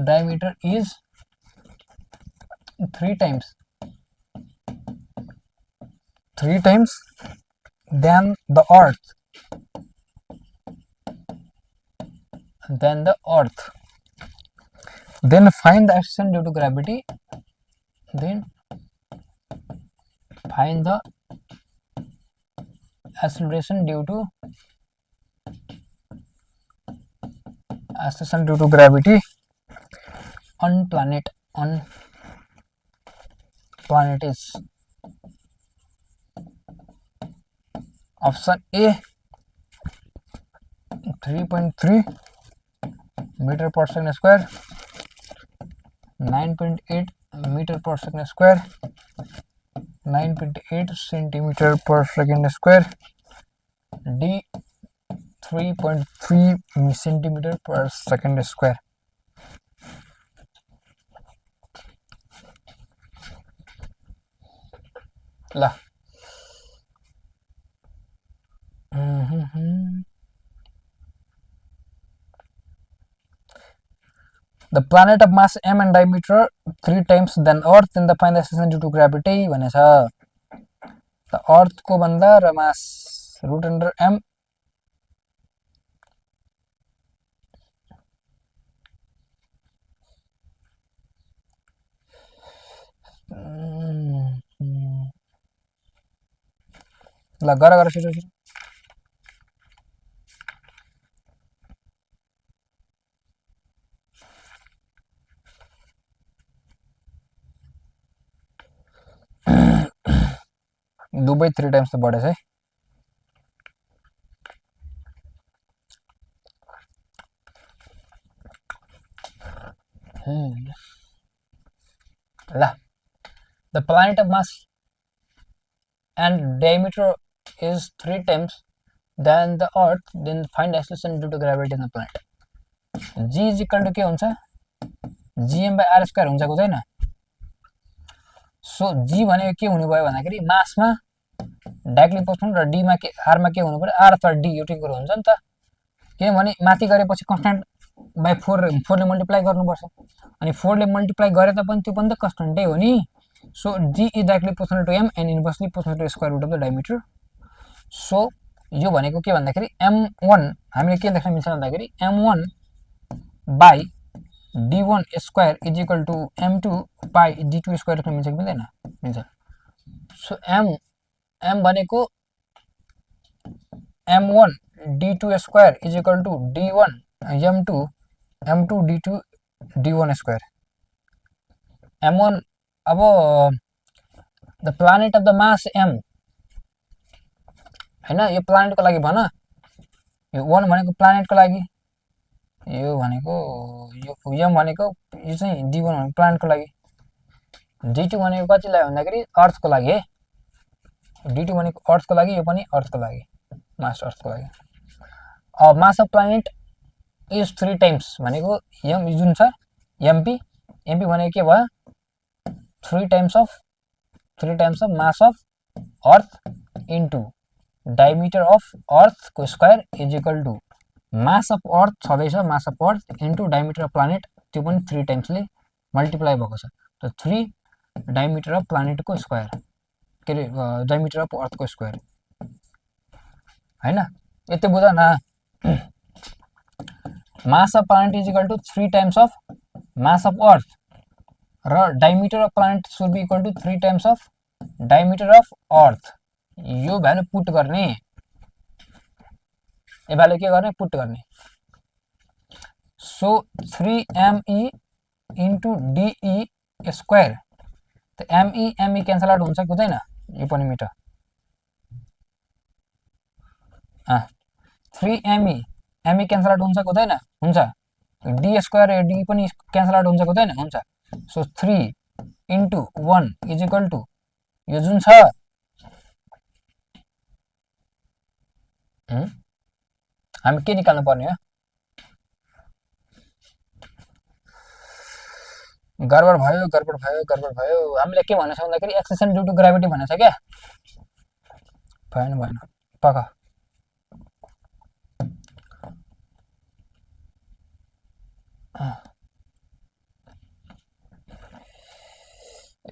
diameter is 3 times than the earth than the earth. Then find the acceleration due to gravity. Then find the acceleration due to gravity on planet is option A 3.3 meter per second square, 9.8 meter per second square, 9.8 centimeter per second square, D 3.3 centimeter per second square. ल The planet of mass m and diameter 3 times than earth in the find the acceleration due to gravity भनेछ त अर्थ को भन्दा र मास root under m ल गर छिटो छिटो दुबै 3 टाइम्स त बढेछ है ल The planet of mass and diameter is 3 times than the earth, then find acceleration due to gravity in the planet. G is equal to के हुन्छ gm by r square हुन्छ हुँदैन सो g भनेको के हुनु भयो भन्दाखेरि मासमा डाइरेक्टली पस्नु र d मा के r मा के हुनु पर्यो r अथवा d एउटै कुरा हुन्छ नि त किनभने माथि गरेपछि कन्स्ट्यान्ट बाइ 4 ले मल्टिप्लाई गर्नुपर्छ अनि 4 ले मल्टिप्लाई गरे तापनि त्यो पनि त कन्स्ट्यान्टै हो नि so g is directly proportional to m and inversely proportional to square root of the diameter. So यो भनेको के भन्दाखेरि m1 हामीले के लेख्न मिल्छ भन्दाखेरि m1 by d1 square is equal to m2 by d2 square लेख्न मिल्छ कि मिल्दैन मिल्छ सो m भनेको m1 d2 square is equal to d1 m2 d2 d1 square m1 अब the planet of the mass m हैन यो planet को लागि भन यो 1 भनेको प्लानेट को लागि यो भनेको यो m भनेको यो चाहिँ d1 भनेको प्लानेट को लागि d2 भनेको कतिलाई भन्दाखेरि अर्थ को लागि है d2 भनेको अर्थ को लागि यो पनि अर्थ को लागि मास अर्थ को लागि mass of planet is 3 times भनेको m जुन छ mp भनेको के भयो 3 times of mass of earth into diameter of earth को square is equal to mass of earth छदैछ mass of earth into diameter of planet त्यो पनि 3 टाइम्स ले मल्टिप्लाई भएको छ त 3 डायमिटर अफ प्लानेट को स्क्वायर के रे डायमिटर अफ अर्थ को स्क्वायर हैन यति बुझ न mass of planet is equal to 3 times of mass of earth र diameter of planet should be equal to 3 times of diameter of earth यो भ्यालु पुट गर्ने यो भ्यालु के गर्ने पुट गर्ने so 3me into de square त me cancel out हुन्छ कि हुँदैन यो पनि मिटर 3me क्यान्सल आउट हुन्छ कि हुँदैन हुन्छ d स्क्वायर र d पनि क्यान्सल आउट हुन्छ कि हुँदैन हुन्छ so 3 into 1 is equal to यो जुन छ हामी के निकाल्नु पर्ने हो गडबड भयो हामीले के भनेछ भन्दाखेरि एक्सेलेरेसन ड्यू टु ग्राभिटी भनेछ क्या भएन पक्का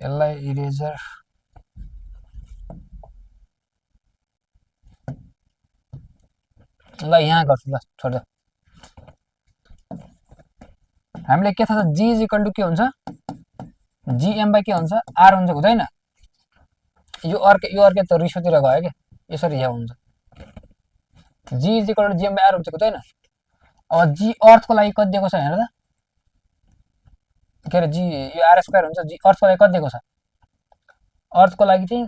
यसलाई इरेजर ल यहाँ गर्छु ल छोड्दै हामीले के थाहा छ जी इज इक्वल टु के हुन्छ जीएम बाई के हुन्छ आर हुन्छ हुँदैन यो अर्कै त रिसोतिर गयो क्या यसरी यहाँ हुन्छ G is equal to GM by R हुन्छ हुँदैन अब जी अर्थको लागि कति दिएको छ हेर त के अरे जी यो आर स्क्वायर हुन्छ जी अर्थको लागि कति दिएको छ अर्थको लागि चाहिँ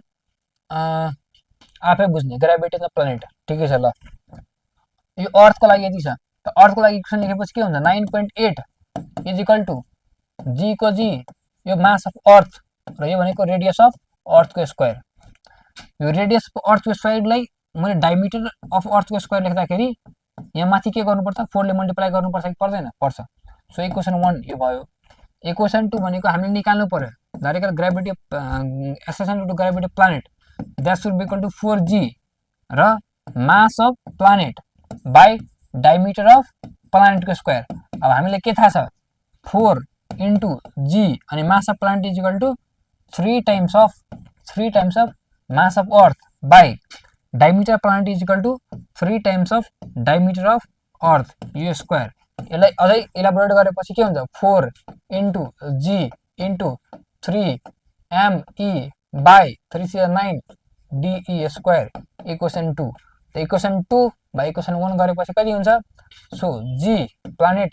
आफै बुझ्ने ग्रेभिटी अफ प्लानेट ठिकै छ ल यो अर्थको लागि यति छ त अर्थको लागि इक्वेसन लेखेपछि के हुन्छ 9.8 इज इक्वल टु जी को जी यो मास अफ अर्थ र यो भनेको रेडियस अफ अर्थको स्क्वायर यो रेडियस अफ अर्थको स्क्वायरलाई मैले डायमिटर अफ अर्थको स्क्वायर लेख्दाखेरि यहाँ माथि के गर्नुपर्छ 4 ले मल्टिप्लाई गर्नुपर्छ कि पर्दैन पर्छ सो इक्वेसन 1 यो भयो इक्वेसन 2 भनेको हामीले निकाल्नु पर्यो direct gravity accession to gravity of planet that should be equal to 4g र mass of planet by diameter of प्लानेटको स्क्वायर अब हामीले के थाहा छ 4 into g अनि mass of planet is equal to 3 times of mass of earth by diameter of planet is equal to 3 times of diameter of earth यो square यसलाई अझै इलाबोरेट गरेपछि के हुन्छ 4 into g into 3 me by 3 × 9 de square equation 2 त equation 2 by equation 1 गरेपछि कति हुन्छ so g planet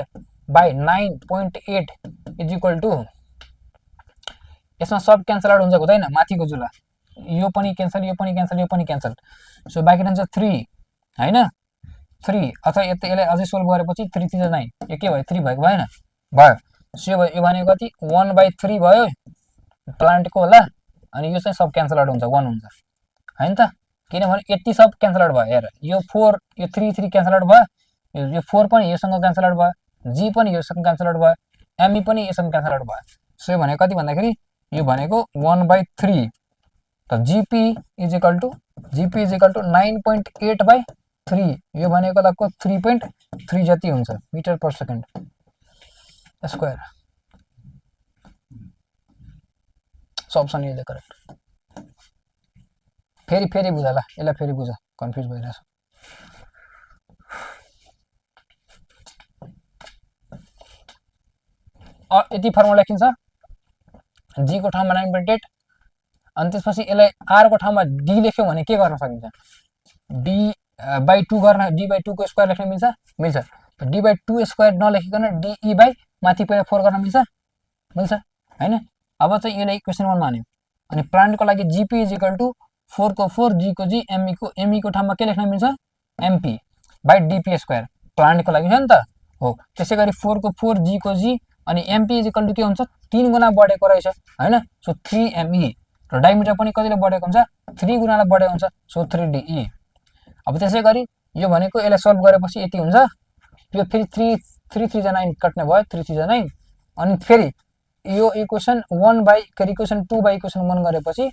by 9.8 is equal to यसमा सब क्यान्सल आउट हुन्छ हुँदैन माथिको जुला यो पनि क्यान्सल यो पनि क्यान्सल यो पनि क्यान्सल सो बाँकी रहन्छ 3 हैन 3 अथवा यसलाई अझै सोल्भ गरेपछि 3 3 9 यो के भयो 3 भएको भएन भयो सो यो भनेको कति 1/3 भयो प्लान्टको होला अनि यो चाहिँ सब क्यान्सल आउट हुन्छ 1 हुन्छ हैन त किनभने यति सब क्यान्सल आउट भयो हेर यो 4 यो 3 3 क्यान्सल आउट भयो यो 4 पनि योसँग क्यान्सल आउट भयो जी पनि योसँग क्यान्सल आउट भयो एमई पनि योसँग क्यान्सल आउट भयो सो यो भनेको कति भन्दाखेरि यो भनेको 1/3 त जीपी इज इक्वल टु 9.8/3 यो भनेको लगभग 3.3 जति हुन्छ मिटर पर सेकेन्ड स्क्वायर सब छ नि यो करेक्ट फेरि बुझ ल यसलाई फेरि बुझ कन्फ्युज भइरहेछ यति फर्मुला लेखिन्छ जी को ठाउँमा 9.8 अनि त्यसपछि यसलाई आर को ठाउँमा डी लेख्यो भने के गर्न सकिन्छ d/2 गर्न d/2 को स्क्वायर लेख्न मिल्छ d/2 स्क्वायर नलेखिकन de बाई माथि पहिला 4 गर्न मिल्छ हैन अब चाहिँ यसलाई इक्वेसन 1 मान्यो अनि प्लान्टको लागि जीपी इज इक्वल टु 4 को 4 जी को जी एमई को ठाउँमा के लेख्न मिल्छ एमपी बाई डीपी स्क्वायर प्लान्टको लागि छ नि त हो त्यसैगरी 4 को 4 जी को जी अनि एमपी इज इक्वल टु के हुन्छ 3 गुणा बढेको रहेछ हैन सो 3me र डायमिटर पनि कतिले बढेको हुन्छ 3 गुणाले बढेको हुन्छ सो 3de अब त्यसैगरी यो भनेको यसलाई सल्भ गरेपछि यति हुन्छ यो फेरि 3 3 9 कट्ने भयो 3 3 9 अनि फेरि यो इक्वेसन 1 बाई के इक्वेसन 2 बाई इक्वेसन 1 गरेपछि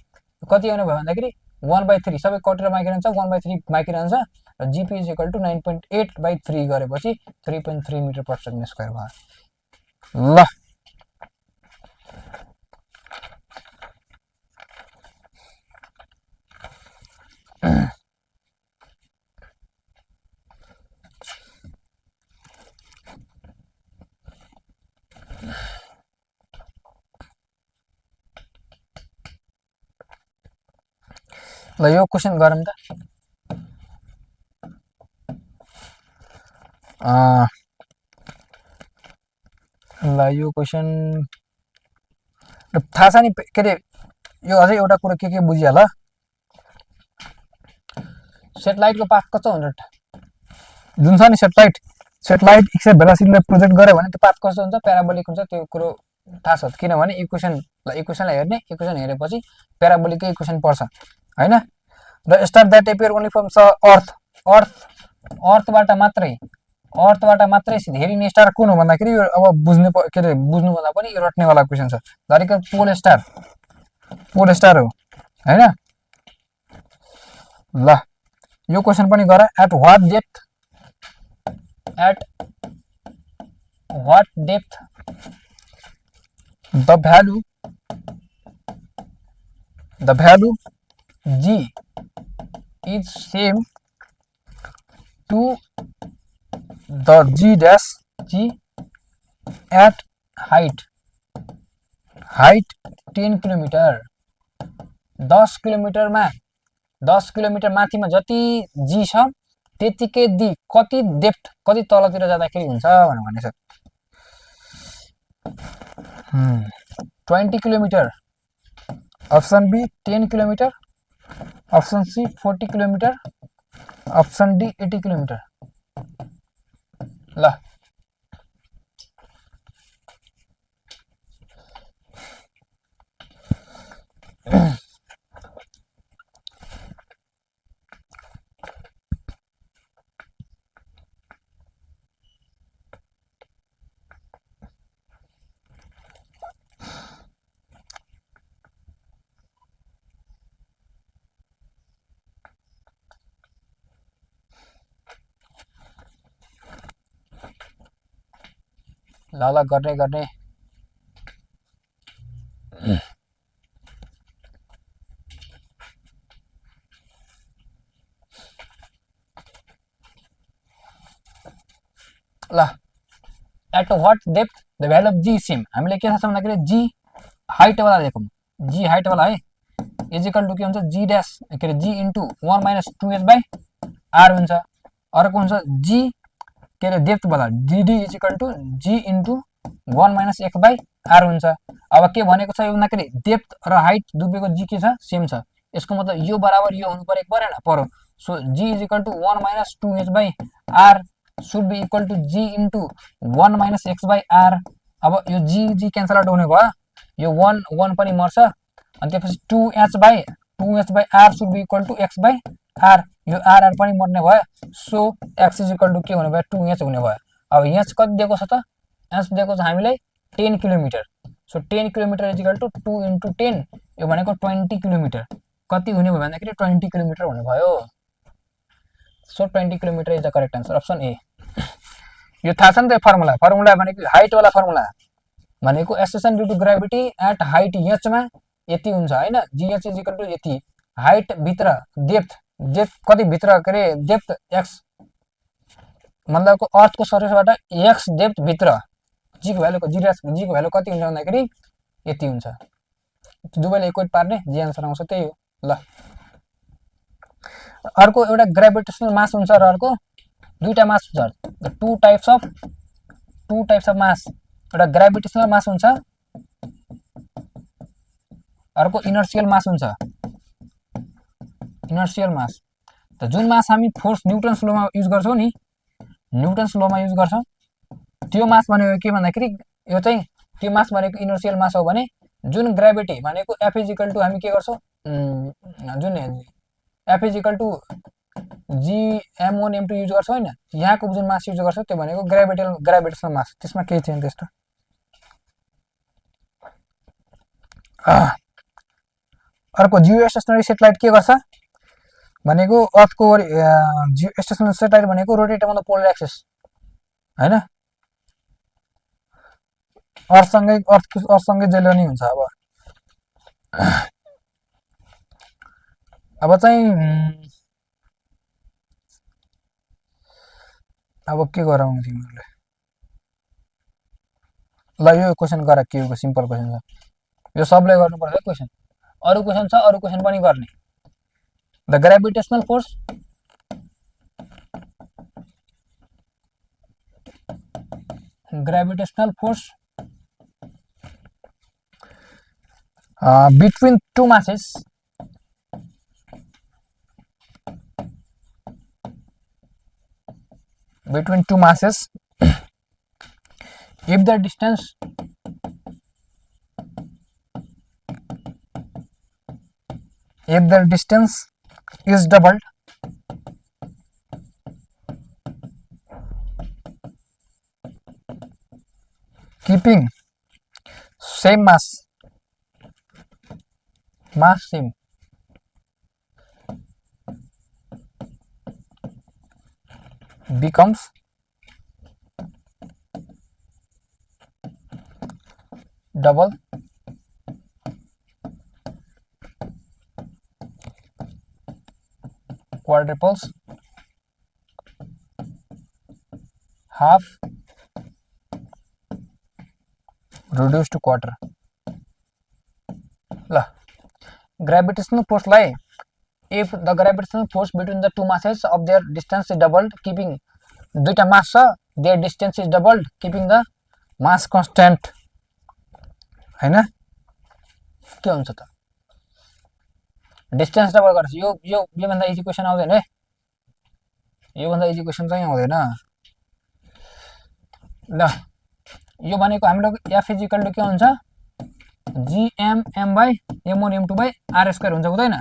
कति आउने भयो भन्दाखेरि 1/3 सबै कटेर बाँकी रहन्छ 1/3 बाँकी रहन्छ र जीपी इज इक्वल टु 9.8/3 गरेपछि 3.3 मिटर पर सेकेन्ड स्क्वायर भयो ल ल यो क्वेसन गरौँ त ल यो क्वेसन थाहा छ नि के अरे यो अझै एउटा कुरा के बुझिहाल सेटेलाइटको पाथ कस्तो हुन्छ जुन छ नि सेटेलाइट एक्सेस भेलोसिटीलाई प्रोजेक्ट गर्यो भने त्यो पाथ कस्तो हुन्छ प्याराबोलिक हुन्छ त्यो कुरो थाहा छ किनभने इक्वेसनलाई हेर्ने इक्वेसन हेरेपछि प्याराबोलिककै इक्वेसन पर्छ हैन र star that appear only from अर्थबाट मात्रै हेरिने स्टार कुन हो भन्दाखेरि यो अब बुझ्नु भन्दा पनि यो रट्नेवाला क्वेसन छ जरिक पोल स्टार हो हैन ल यो क्वेसन पनि गर at what depth the value g is same to the g at height 10 kilometre 10 किलोमिटरमा 10 किलोमिटर माथिमा जति जी छ त्यतिकै दी कति डेप्थ कति तलतिर जाँदाखेरि हुन्छ भनेर भनेछ 20 kilometre option B 10 kilometre option C 40 kilometre option D 80 kilometre ल ल गर्ने गर्ने ल at what depth the value of G same हामीले के थाहा छ भन्दाखेरि जी हाइटवाला लेखौँ जी हाइटवाला है इजिकल टु के हुन्छ जी ड्यास के अरे G into 1 minus 2h by R हुन्छ अर्को हुन्छ जी के अरे डेप्थवाला डिडी is equal to G into 1 minus X by R हुन्छ अब के भनेको छ भन्दाखेरि डेप्थ र हाइट दुवैको जी के छ सेम छ यसको मतलब यो बराबर यो हुनु परेको परेन पर्यो so G is equal to 1 minus 2h by R should be equal to g into 1 minus x by r अब यो g क्यान्सल आउट हुने भयो यो 1 पनि मर्छ अनि त्यसपछि 2h by r should be equal to x by r यो r पनि मर्ने भयो so x is equal to के हुने भयो 2h हुने भयो अब यहाँ कति दिएको छ त h दिएको छ हामीलाई 10 kilometre so 10 kilometre is equal to 2 into 10 यो भनेको 20 किलोमिटर कति हुने भयो भन्दाखेरि 20 किलोमिटर हुने भयो so 20 kilometre is the correct answer option A यो थाहा छ नि त फर्मुला फर्मुला भनेको हाइट वाला फर्मुला भनेको acceleration due to gravity at height h मा यति हुन्छ हैन gh इज इक्वल टु यति हाइट भित्र डेप्थ कति भित्र के रे डेप्थ x मतलब अर्थ को सरफेसबाट x डेप्थ भित्र g को भ्यालु g को भ्यालु कति हुन्छ भन्दाखेरि यति हुन्छ दुवैले इक्वेट पार्ने जे आन्सर आउँछ त्यही हो ल अर्को एउटा ग्रेभिटेसनल मास हुन्छ र अर्को दुईटा मास हुन्छ टु टाइप्स अफ मास एउटा ग्रेभिटेसनल मास हुन्छ अर्को इनर्शियल मास हुन्छ इनर्शियल मास त जुन मास हामी फोर्स न्यूटन्स लमा युज गर्छौं नि न्यूटन्स लमा युज गर्छौं त्यो मास भनेको के भन्दाखेरि यो चाहिँ त्यो मास भनेको इनर्शियल मास हो भने जुन ग्रेभिटी भनेको F इज इक्वल टु हामी के गर्छौं जुन F is equal to G m1 m2 use गर्छौं हैन यहाँको जुन मास युज गर्छौं त्यो भनेको ग्रेभिटेसनल मास त्यसमा केही छैन त्यस्तो अर्को जियोस्टेशनरी सैटेलाइट के गर्छ भनेको अर्थको जियोस्टेशनरी सैटेलाइट भनेको rotate on the polar axis हैन अर्थसँगै जेलो नि हुन्छ अब चाहिँ अब के गराउनु तिमीहरुले ल यो क्वेशन गर के हो सिम्पल क्वेशन छ यो सबले गर्नु पर्छ क्वेशन अरु क्वेशन छ अरु क्वेशन पनि गर्ने the gravitational force between two masses if the distance is doubled keeping same mass same becomes double quadruples half reduce to quarter ल gravitational force लाई if the gravitational force between the two masses of their distance is doubled keeping दुईटा मास छ their distance is doubled keeping the mass constant हैन के हुन्छ त distance double गर्छ यो भन्दा इजी क्वेशन आउँदैन है यो भन्दा इजी क्वेशन चाहिँ आउँदैन ल यो भनेको हाम्रो f इक्वल टु के हुन्छ gm by m1 m2 by r² हुन्छ हुँदैन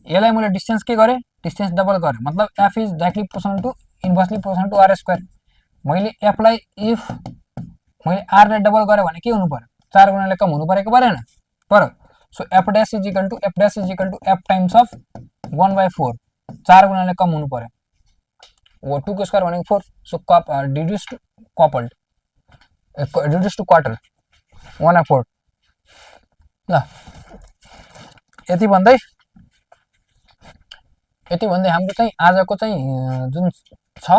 यसलाई मैले डिस्टेन्स के गरे डिस्टेन्स डबल गरे मतलब f is directly proportional to inversely proportional to r² मैले f लाई इफ मैले r लाई डबल गरे भने के हुनु पर्यो 4 गुणाले कम हुनु परेको परेन पर so f dash is equal to f times of 1/4 4 गुणाले कम हुनु पर्यो वो 2 को स्क्वायर भनेको 4 so deduce to coupled reduce to quarter 1/4 ल यति भन्दै हाम्रो चाहिँ आजको चाहिँ जुन छ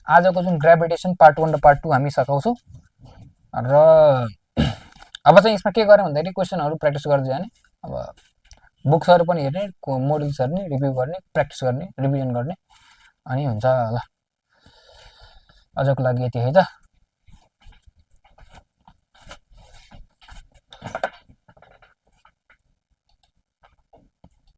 आजको जुन ग्रेभिटेसन पार्ट 1 र पार्ट 2 हामी सकाउँछौं र अब चाहिँ यसमा के गर्ने भन्दाखेरि क्वेशनहरु प्र्याक्टिस गर्दै जाने अब बुक्सहरु पनि हेर्ने मोडल्स हेर्ने रिभ्यु गर्ने प्र्याक्टिस गर्ने रिभिजन गर्ने अनि हुन्छ ल आजको लागि यति है त